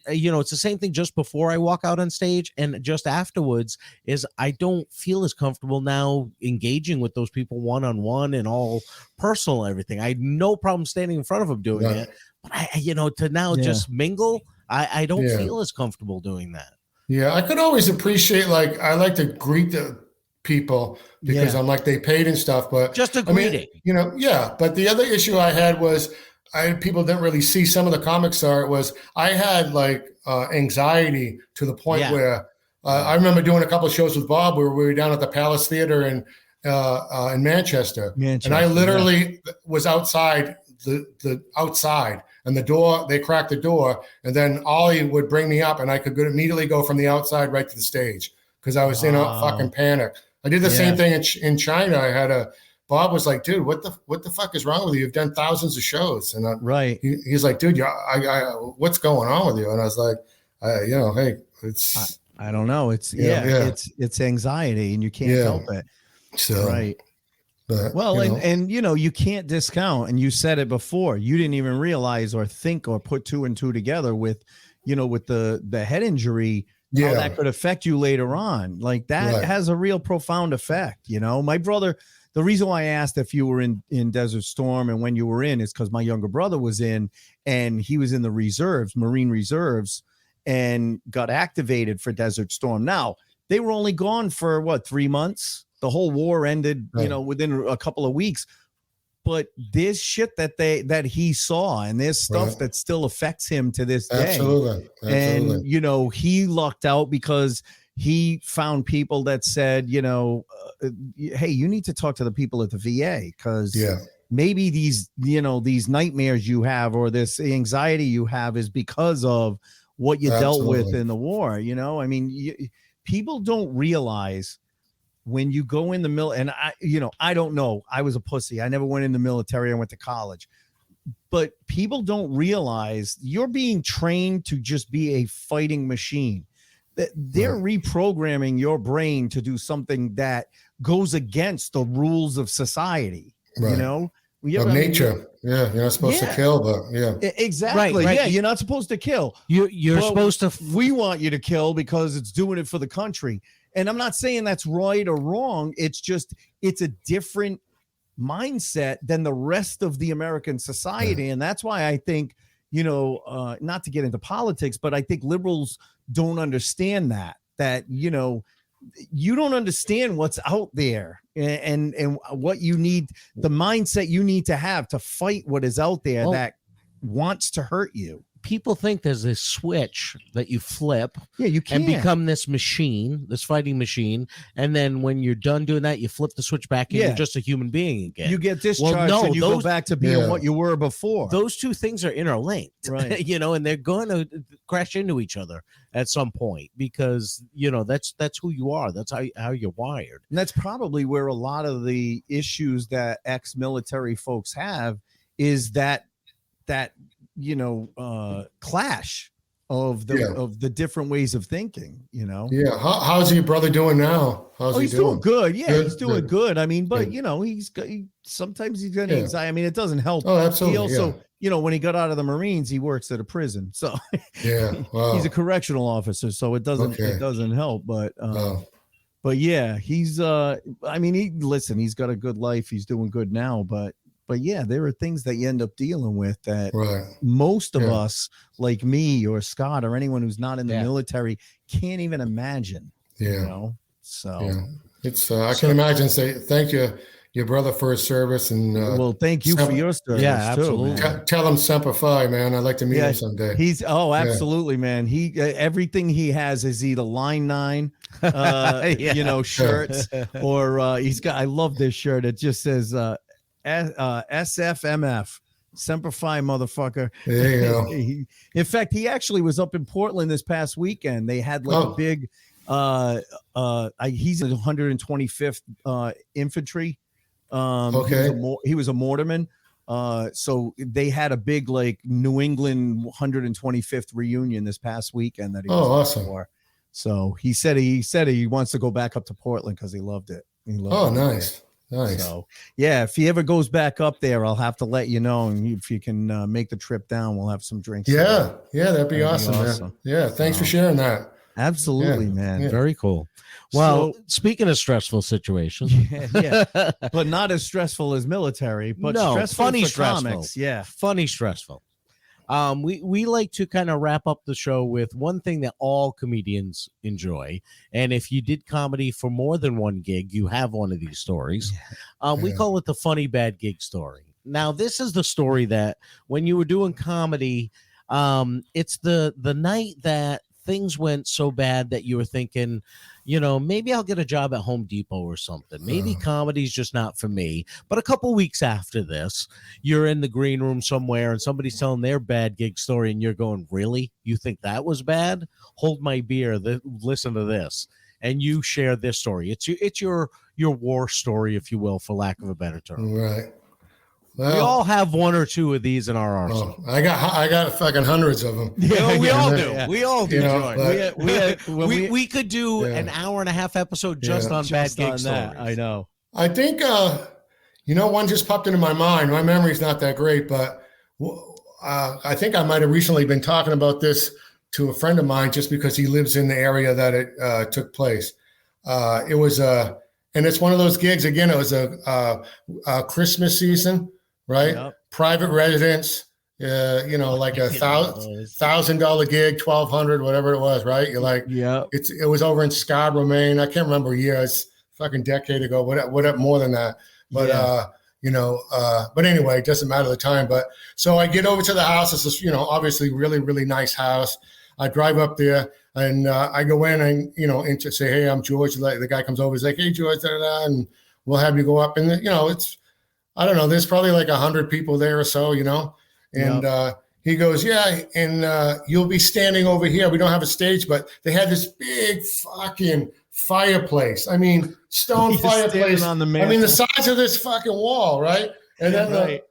it's the same thing just before I walk out on stage and just afterwards is I don't feel as comfortable now engaging with those people one-on-one and all personal and everything. I had no problem standing in front of them doing it. But to now just mingle, I don't feel as comfortable doing that. Yeah, I could always appreciate, I like to greet the people because I'm like, they paid and stuff, but just a greeting, but the other issue I had was people didn't really see some of the comics I had anxiety to the point where I remember doing a couple of shows with Bob where we were down at the Palace Theater in Manchester, and I literally was outside the outside, and the door, they cracked the door, and then Ollie would bring me up and I could immediately go from the outside right to the stage because I was in a fucking panic. I did the same thing in China. Bob was like, dude, what the fuck is wrong with you? You've done thousands of shows. And he's like, dude, what's going on with you? And I was like, hey, it's, I don't know. It's anxiety and you can't help it. So, But, and you can't discount, and you said it before, you didn't even realize or think or put two and two together with the head injury, how that could affect you later on. Like that has a real profound effect. My brother, the reason why I asked if you were in Desert Storm and when you were in is because my younger brother was in, and he was in the reserves, Marine Reserves, and got activated for Desert Storm. Now, they were only gone for 3 months. The whole war ended, within a couple of weeks. But there's shit that he saw, and there's stuff that still affects him to this day. Absolutely. And he lucked out because he found people that said, hey, you need to talk to the people at the VA because maybe these nightmares you have or this anxiety you have is because of what you dealt with in the war. People don't realize when you go in the military, and I don't know, I was a pussy. I never went in the military. I went to college, but people don't realize you're being trained to just be a fighting machine. They're reprogramming your brain to do something that goes against the rules of society, of nature. You're not supposed to kill, but exactly. Right. Yeah, you're not supposed to kill. You're supposed to. We want you to kill because it's doing it for the country. And I'm not saying that's right or wrong. It's just, it's a different mindset than the rest of the American society. And that's why I think, not to get into politics, but I think liberals don't understand that, you don't understand what's out there and what you need, the mindset you need to have to fight what is out there that wants to hurt you. people think there's this switch that you flip you can and become this machine, this fighting machine. And then when you're done doing that, you flip the switch back and you're just a human being again. You get discharged and you go back to being what you were before. Those two things are interlinked, right? And they're going to crash into each other at some point because, that's who you are. That's how you're wired. And that's probably where a lot of the issues that ex-military folks have is that clash of the different ways of thinking. How's your brother doing now? He's doing good. He's doing good. I mean, but sometimes he's got anxiety. I mean, it doesn't help. Oh, absolutely. He also when he got out of the Marines, he works at a prison, so he's a correctional officer, so it doesn't help. But he's he's got a good life, he's doing good now, but there are things that you end up dealing with that most of us, like me or Scott or anyone who's not in the military, can't even imagine. So it's I can imagine. Say thank you, your brother, for his service, and thank you for your service. Yeah, absolutely. Tell him Semper Fi, man. I'd like to meet him someday. He's absolutely, man. He everything he has is either Line 9, shirts, or he's got. I love this shirt. It just says SFMF. Semper Fi, motherfucker. There you go. In fact, he actually was up in Portland this past weekend. They had a big he's in 125th infantry. He was a mortarman. So they had a big New England 125th reunion this past weekend that he was awesome for. So he said he wants to go back up to Portland because he loved it. Nice. So if he ever goes back up there, I'll have to let you know, and if you can make the trip down, we'll have some drinks. That'd be awesome, man. Yeah, thanks for sharing that. Absolutely, man. Yeah. Very cool. Well, speaking of stressful situations, but not as stressful as military, but funny stressful. Comics. Funny stressful. We like to kind of wrap up the show with one thing that all comedians enjoy. And if you did comedy for more than one gig, you have one of these stories. We call it the funny bad gig story. Now, this is the story that when you were doing comedy, it's the night that things went so bad that you were thinking, maybe I'll get a job at Home Depot or something. Maybe comedy's just not for me. But a couple weeks after this, you're in the green room somewhere and somebody's telling their bad gig story and you're going, really? You think that was bad? Hold my beer. Listen to this. And you share this story. It's your war story, if you will, for lack of a better term. Right. Well, we all have one or two of these in our arsenal. I got fucking hundreds of them. We all do. Yeah. We all do. We could do an hour and a half episode just on bad gig stories. I know. I think one just popped into my mind. My memory's not that great, but I think I might have recently been talking about this to a friend of mine just because he lives in the area that it took place. It was and it's one of those gigs. Again, it was a Christmas season. Right. Yep. Private residence, like a $1,000 gig, 1,200, whatever it was. Right. You're like, it was over in Scarborough, Maine. I can't remember a year. It's fucking decade ago. What more than that? But, but anyway, it doesn't matter the time. But so I get over to the house. It's this, obviously really, really nice house. I drive up there and I go in and, and to say, hey, I'm George. The guy comes over. He's like, hey, George, and we'll have you go up. And, it's, I don't know, there's probably like 100 people there or so, and he goes, and you'll be standing over here. We don't have a stage, but they had this big fucking fireplace. I mean, stone fireplace. On the the size of this fucking wall, right? And then the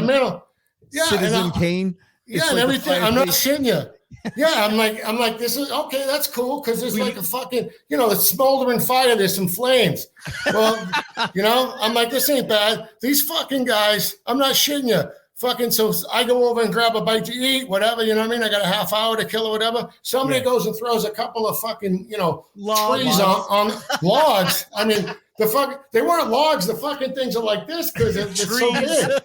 mantle. Yeah, Citizen Kane. And everything. I'm not shitting you. I'm like, this is okay. That's cool because there's like a fucking, the smoldering fire. There's some flames. Well, I'm like, this ain't bad. These fucking guys, I'm not shitting you. Fucking, so I go over and grab a bite to eat, whatever. You know what I mean? I got a half hour to kill or whatever. Somebody goes and throws a couple of fucking, trees on logs. I mean, they weren't logs. The fucking things are like this because it's so big,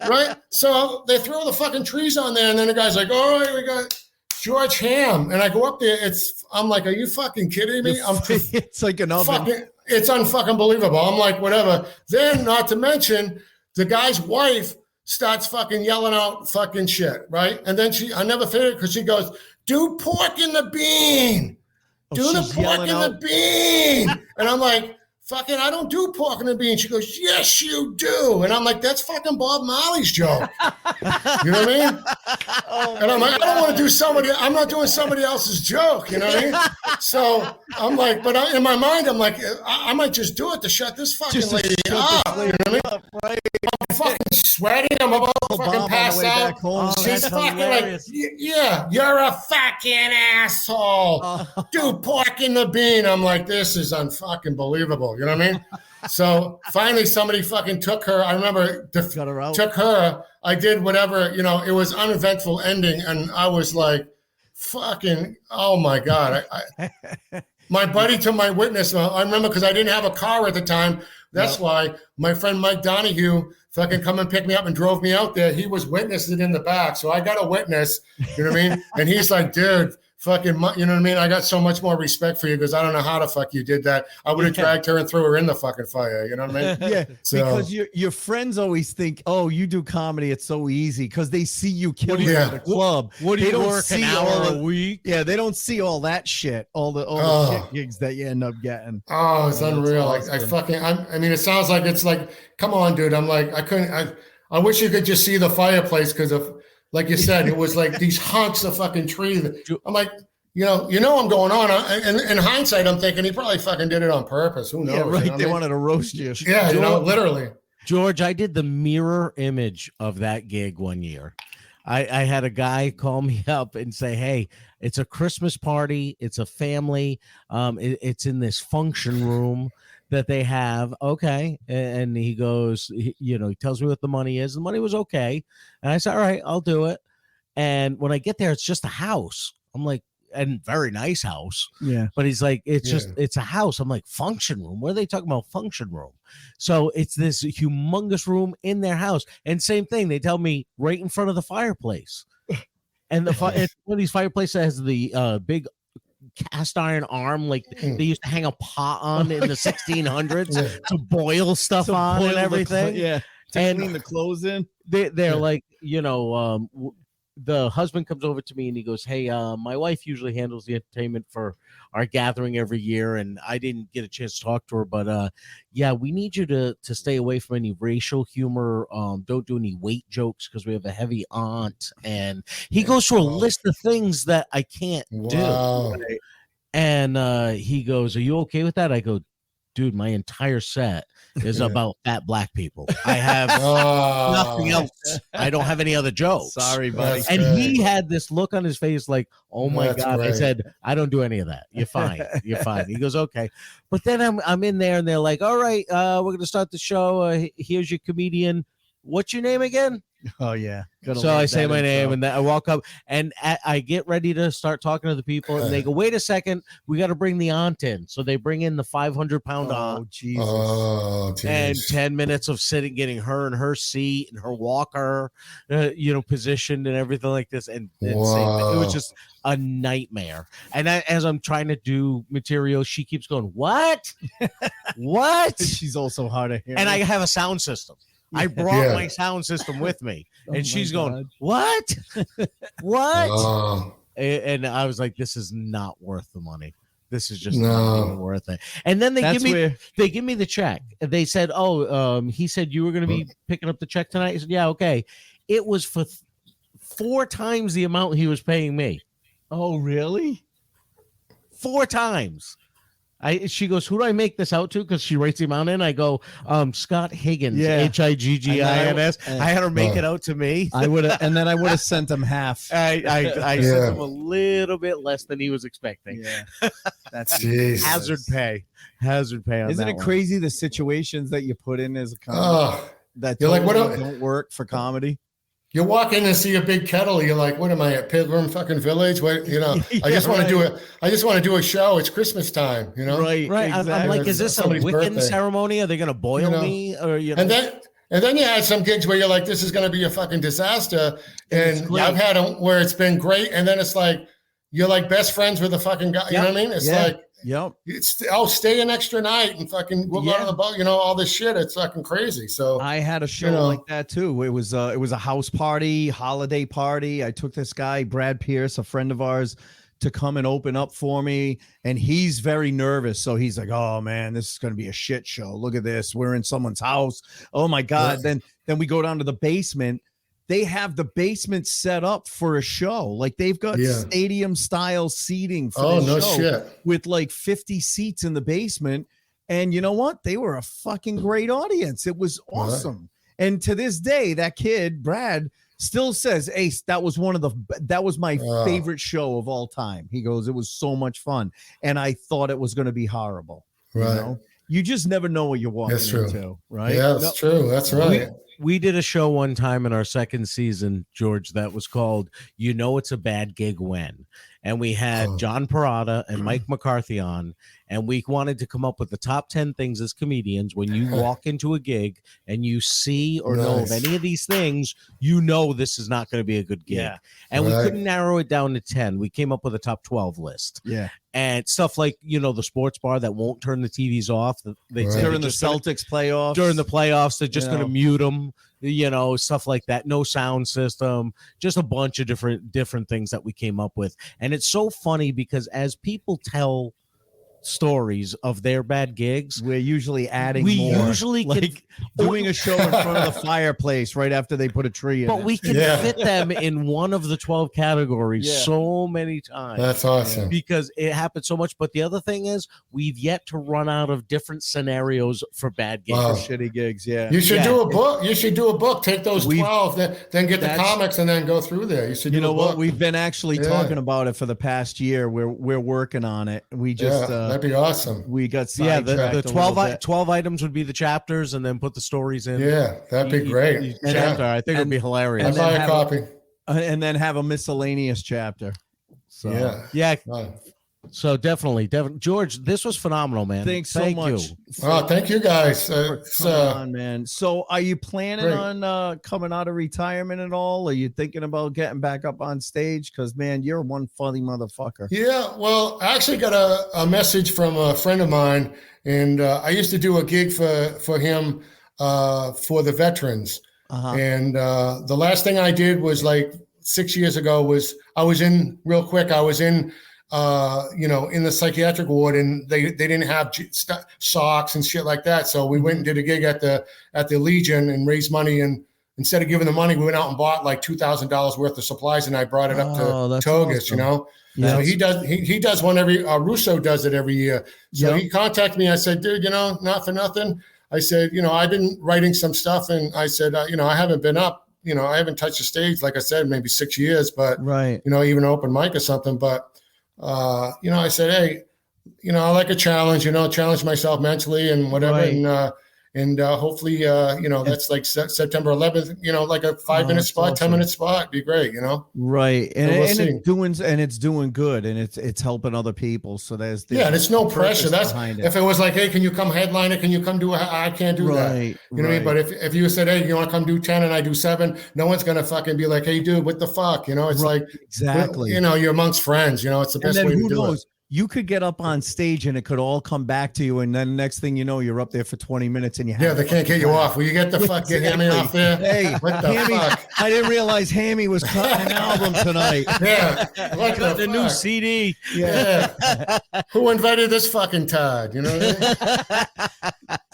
right? So they throw the fucking trees on there, and then the guy's like, "All right, we got George Hamm," and I go up there. I'm like, "Are you fucking kidding me?" It's like an oven. It's unfucking believable. I'm like, whatever. Then, not to mention, the guy's wife starts fucking yelling out fucking shit, right? And then I never forget it because she goes, do pork in the bean. Do the pork in the bean. And I'm like, fucking, I don't do pork in the bean. She goes, yes, you do. And I'm like, that's fucking Bob Marley's joke. You know what I mean? And I'm like, I don't want to do I'm not doing somebody else's joke. You know what I mean? So I'm like, but in my mind, I'm like, I might just do it to shut this fucking lady up. You know what I mean? Right. I'm fucking sweating. I'm about to fucking pass out. She's fucking hilarious. Like, yeah, you're a fucking asshole. Do pork in the bean. I'm like, this is unfucking believable. You know what I mean? So finally somebody fucking took her. I remember took her. I did whatever, you know, it was uneventful ending. And I was like, fucking, oh my God. My buddy to my witness, I remember because I didn't have a car at the time. That's why my friend Mike Donahue fucking come and pick me up and drove me out there. He was witnessing in the back. So I got a witness, you know what I mean? And he's like, dude, fucking, you know what I mean? I got so much more respect for you because I don't know how the fuck you did that. I would have dragged her and threw her in the fucking fire. You know what I mean? Yeah. Because your friends always think, oh, you do comedy. It's so easy because they see you killing at the club. What do you work an hour a week? Yeah. They don't see all that shit, all the shit gigs that you end up getting. Oh, it's unreal. Awesome. I mean, it sounds like it's like, come on, dude. I'm like, I wish you could just see the fireplace because of, like you said, it was like these hunks of fucking tree. I'm like, you know I'm going on. And in hindsight, I'm thinking he probably fucking did it on purpose. Who knows? Yeah, right. You know they wanted to roast you. Yeah, you know, literally. George, I did the mirror image of that gig one year. I had a guy call me up and say, hey, it's a Christmas party. It's a family. It's in this function room that they have. Okay. And he goes, he tells me what the money is. The money was okay. And I said, all right, I'll do it. And when I get there, it's just a house. I'm like, and very nice house. Yeah. But he's like, it's a house. I'm like, function room. What are they talking about? Function room. So it's this humongous room in their house. And same thing. They tell me right in front of the fireplace. And one of these fireplaces has the big cast iron arm like they used to hang a pot on in the 1600s to boil stuff on and everything. To clean the clothes in. They're like, the husband comes over to me and he goes, hey, my wife usually handles the entertainment for our gathering every year, and I didn't get a chance to talk to her, but we need you to stay away from any racial humor. Don't do any weight jokes because we have a heavy aunt. And he goes through a list of things that I can't do. And he goes, are you okay with that? I go, dude, my entire set is about fat black people. I have nothing else. I don't have any other jokes. Sorry, buddy. And he had this look on his face like, oh my God. Great. I said, I don't do any of that. You're fine. You're fine. He goes, okay. But then I'm in there and they're like, all right, we're going to start the show. Here's your comedian. What's your name again? Oh, yeah. So I say my name and I walk up and I get ready to start talking to the people and they go, wait a second, we got to bring the aunt in. So they bring in the 500-pound aunt. Oh, Jesus. Oh, and 10 minutes of sitting, getting her in her seat and her walker, positioned and everything like this. And it was just a nightmare. And as I'm trying to do material, she keeps going, what? What? She's also hard to hear. And I have a sound system. I brought my sound system with me, and she's going, what? What? And I was like, this is not worth the money. This is just not even worth it. And then they give me the check. They said, he said you were going to be picking up the check tonight. I said, yeah, okay. It was for 4 times the amount he was paying me. Oh, really? 4 times. She goes, who do I make this out to? Because she writes the amount in. I go, Scott Higgins, Higgins. I had her make it out to me. I would have, and then I would have sent him half. I sent him a little bit less than he was expecting. Yeah, that's hazard pay. Hazard pay. On Isn't that it one. crazy the situations that you put in as a comedy that you're like, what don't work for comedy? You walk in and see a big kettle. You're like, what am I at Pilgrim fucking Village? What, I just want to do it. I just want to do a show. It's Christmas time, Right. Exactly. I'm like, is this a Wiccan birthday ceremony? Are they going to boil me? Or And then you had some gigs where you're like, this is going to be a fucking disaster. And I've had them where it's been great. And then it's like, you're like best friends with the fucking guy. You know what I mean? It's like, Yep. Stay an extra night and fucking we'll go to the boat, all this shit. It's fucking crazy. So I had a show like that too. It was a house party, holiday party. I took this guy, Brad Pierce, a friend of ours, to come and open up for me. And he's very nervous. So he's like, oh man, this is going to be a shit show. Look at this. We're in someone's house. Oh my God. Yeah. Then we go down to the basement. They have the basement set up for a show. Like they've got stadium style seating for the show with like 50 seats in the basement. And you know what? They were a fucking great audience. It was awesome. Right. And to this day, that kid, Brad, still says, Ace, that was my favorite show of all time. He goes, it was so much fun. And I thought it was going to be horrible. Right. You just never know what you're walking into. Right. Yeah, that's true. That's right. We did a show one time in our second season, George, that was called You Know It's a Bad Gig When. And we had John Parada and Mike McCarthy on, and we wanted to come up with the top 10 things as comedians when you walk into a gig and you see or know of any of these things, this is not going to be a good gig. Yeah. And we couldn't narrow it down to 10. We came up with a top 12 list. Yeah. And stuff like, the sports bar that won't turn the TVs off. During the Celtics playoffs. During the playoffs, they're just going to mute them, stuff like that. No sound system, just a bunch of different things that we came up with. And it's so funny because as people tell stories of their bad gigs, we're usually adding more. Doing a show in front of the fireplace right after they put a tree in but we can fit them in one of the 12 categories so many times. That's awesome because it happens so much. But the other thing is we've yet to run out of different scenarios for bad gigs, for shitty gigs. You should do a book. You should do a book. Take those 12, then get the comics and then go through there. You should. What? We've been actually talking about it for the past year. We're working on it. We just that'd be awesome. We got the 12 items would be the chapters, and then put the stories in. Yeah, that'd be great. I think it'd be hilarious. I'd buy a copy. And then have a miscellaneous chapter. So yeah. So definitely, George, this was phenomenal, man. Thanks so much. Thank you guys. Come on, man. So are you planning on coming out of retirement at all? Are you thinking about getting back up on stage? Because, man, you're one funny motherfucker. Yeah, well, I actually got a message from a friend of mine, and I used to do a gig for him for the veterans. And the last thing I did was like 6 years ago I was in in the psychiatric ward, and they didn't have socks and shit like that. So we went and did a gig at the Legion and raised money. And instead of giving the money, we went out and bought like $2,000 worth of supplies, and I brought it up to Togus, awesome. So he does one Russo does it every year. So he contacted me. I said, dude, not for nothing. I said, I've been writing some stuff, and I said, I haven't been up, I haven't touched the stage, like I said, maybe 6 years, but even open mic or something. But I said, hey, I like a challenge, challenge myself mentally and whatever. Right. And hopefully, that's like September 11th, like a 5-minute spot, awesome. 10-minute spot, be great, Right. And it's doing good, and it's helping other people. So there's and it's no pressure. That's if it was like, hey, can you come headline it? Can you come do I can't do that. You know what I mean? But if you said, hey, you want to come do 10 and I do 7, no one's going to fucking be like, hey, dude, what the fuck? It's like, exactly. You're amongst friends, it's the best way to do it. You could get up on stage and it could all come back to you, and then next thing you know, you're up there for 20 minutes and they can't get you off. Will you get the fucking Hammy off there? Hey, what the fuck? I didn't realize Hammy was cutting an album tonight. Yeah, what the new CD. Yeah. Who invited this fucking Todd? You know what I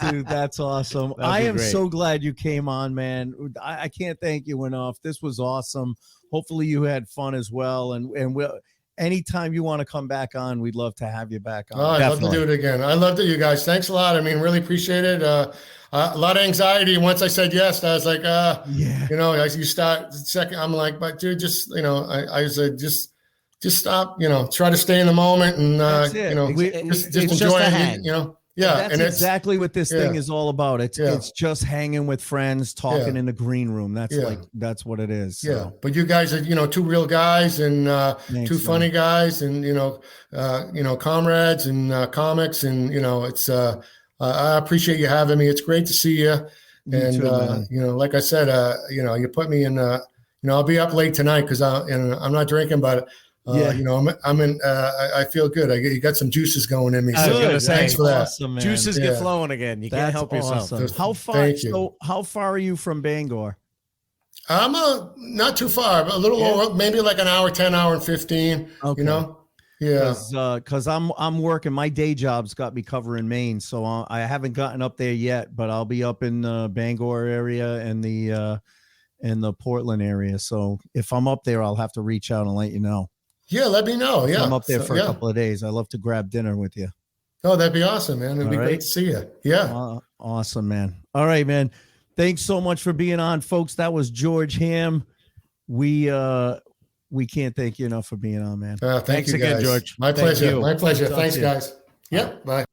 mean? Dude, that's awesome. I am so glad you came on, man. I can't thank you enough. This was awesome. Hopefully you had fun as well, and we'll. Anytime you want to come back on, we'd love to have you back on. I'd love to do it again. I loved it, you guys. Thanks a lot. I mean, really appreciate it. A lot of anxiety. Once I said yes, I was like, you start second. I'm like, but dude, just, I said, just stop, try to stay in the moment and, just enjoy it, Yeah, that's exactly what this thing is all about. It's just hanging with friends, talking in the green room. That's what it is. So. Yeah, but you guys are two real guys and two funny guys, and comrades and comics, and it's I appreciate you having me. It's great to see you. And too, like I said, you put me in. I'll be up late tonight because I'm not drinking, but You know, I feel good. You got some juices going in me. I was gonna say, thanks for that. Awesome, man. Juices get flowing again. You can't help yourself. Awesome. How far? Thank you. So how far are you from Bangor? I'm not too far, but a little over, maybe like an hour, 10 hour and 15. Okay. You know, yeah. Because I'm working. My day job's got me covering Maine, so I haven't gotten up there yet. But I'll be up in the Bangor area and the Portland area. So if I'm up there, I'll have to reach out and let you know. Yeah, let me know. Yeah, I'm up there for a couple of days. I'd love to grab dinner with you. Oh, that'd be awesome, man. It'd be great to see you. Yeah. Awesome, man. All right, man. Thanks so much for being on, folks. That was George Hamm. We can't thank you enough for being on, man. Thanks you again, guys. George. My pleasure. You. My pleasure. Thanks, guys. Yep. Bye.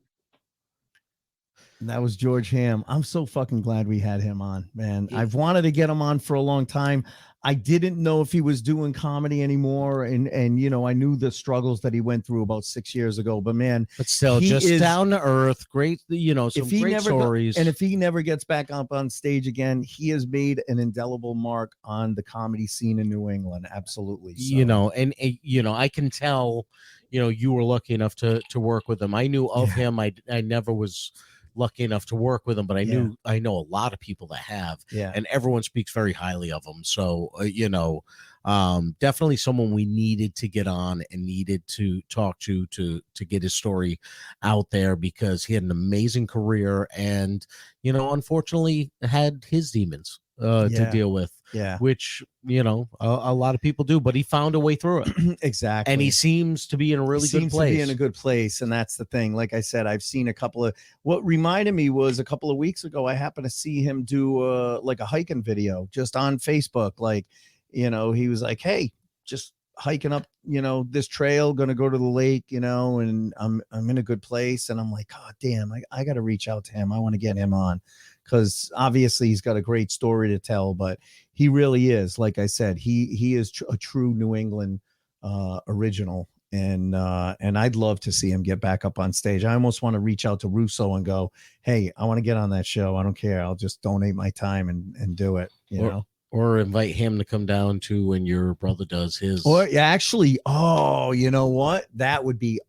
And that was George Hamm. I'm so fucking glad we had him on, man. I've wanted to get him on for a long time. I didn't know if he was doing comedy anymore. And you know, I knew the struggles that he went through about 6 years ago, but man, but still just down to earth. Great, you know, some great stories. And if he never gets back up on stage again, he has made an indelible mark on the comedy scene in New England. Absolutely. So. You know, and you know, I can tell, you know, you were lucky enough to work with him. I knew of him. I never was lucky enough to work with him, but I know a lot of people that have, and everyone speaks very highly of him. So you know, definitely someone we needed to get on and needed to talk to get his story out there, because he had an amazing career and, you know, unfortunately had his demons to deal with, which, you know, a lot of people do, but he found a way through it. Exactly. And he seems to be in a really good place. To be in a good place, and that's the thing. Like I said, I've seen a couple of, what reminded me was a couple of weeks ago, I happened to see him do like a hiking video just on Facebook. Like, you know, he was like, hey, just hiking up, you know, this trail, gonna go to the lake, you know, and I'm in a good place. And I'm like, God damn, I got to reach out to him. I want to get him on, because obviously he's got a great story to tell, but he really is, like I said, he is a true New England original. And I'd love to see him get back up on stage. I almost want to reach out to Russo and go, hey, I want to get on that show. I don't care. I'll just donate my time and do it, you know. Or invite him to come down to when your brother does his. Or actually, you know what? That would be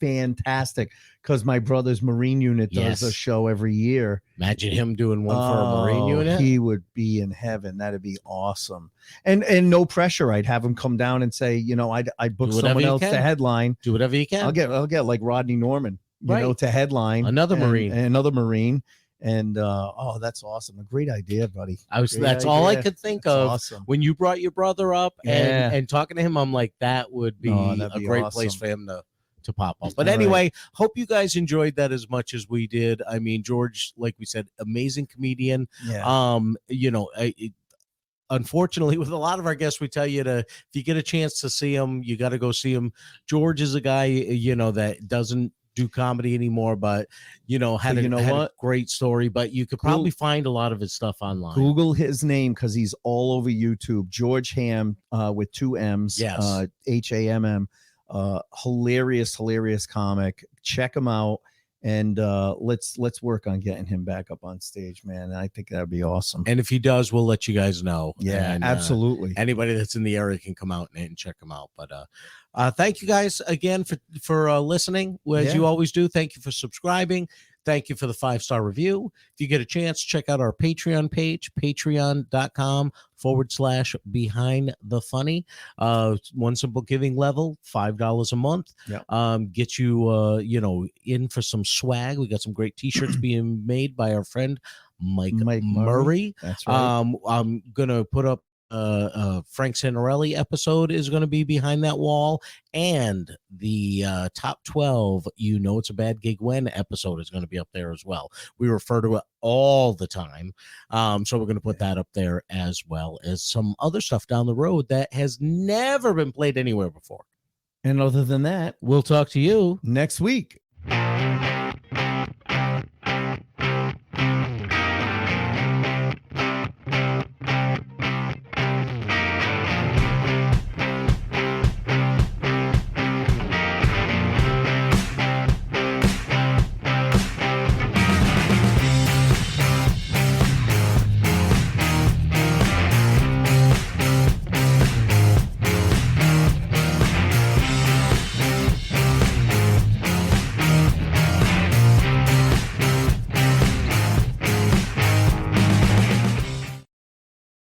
fantastic, because my brother's Marine unit does a show every year. Imagine him doing one for a Marine unit. He would be in heaven. That'd be awesome. And no pressure. I'd have him come down and say, you know, I'd book someone else to headline. Do whatever you can. I'll get like Rodney Norman, you know, to headline. Another Marine. And that's awesome. A great idea, buddy. That's all I could think of. Awesome. When you brought your brother up and talking to him, I'm like, that would be a great place for him to pop up. But anyway, hope you guys enjoyed that as much as we did. I mean, George, like we said, amazing comedian. You know, unfortunately, with a lot of our guests, we tell you if you get a chance to see him, you got to go see him. George is a guy, you know, that doesn't do comedy anymore, but you know, had a great story. But you could probably find a lot of his stuff online. Google his name, because he's all over YouTube. George Hamm, with 2 M's. Yes. Hamm. Hilarious comic. Check him out, and let's work on getting him back up on stage, man. I think that'd be awesome. And if he does, we'll let you guys know. Yeah, absolutely. Anybody that's in the area can come out and check him out. But thank you guys again for listening, as you always do. Thank you for subscribing. Thank you for the 5-star review. If you get a chance, check out our Patreon page, patreon.com/behindthefunny. One simple giving level, $5 a month. Get you, you know, in for some swag. We got some great t-shirts being made by our friend Mike Murray. That's right. I'm going to put up Frank Santarelli episode is going to be behind that wall, and the top 12 You Know It's a Bad Gig When episode is going to be up there as well. We refer to it all the time, so we're going to put that up there, as well as some other stuff down the road that has never been played anywhere before. And other than that, we'll talk to you next week.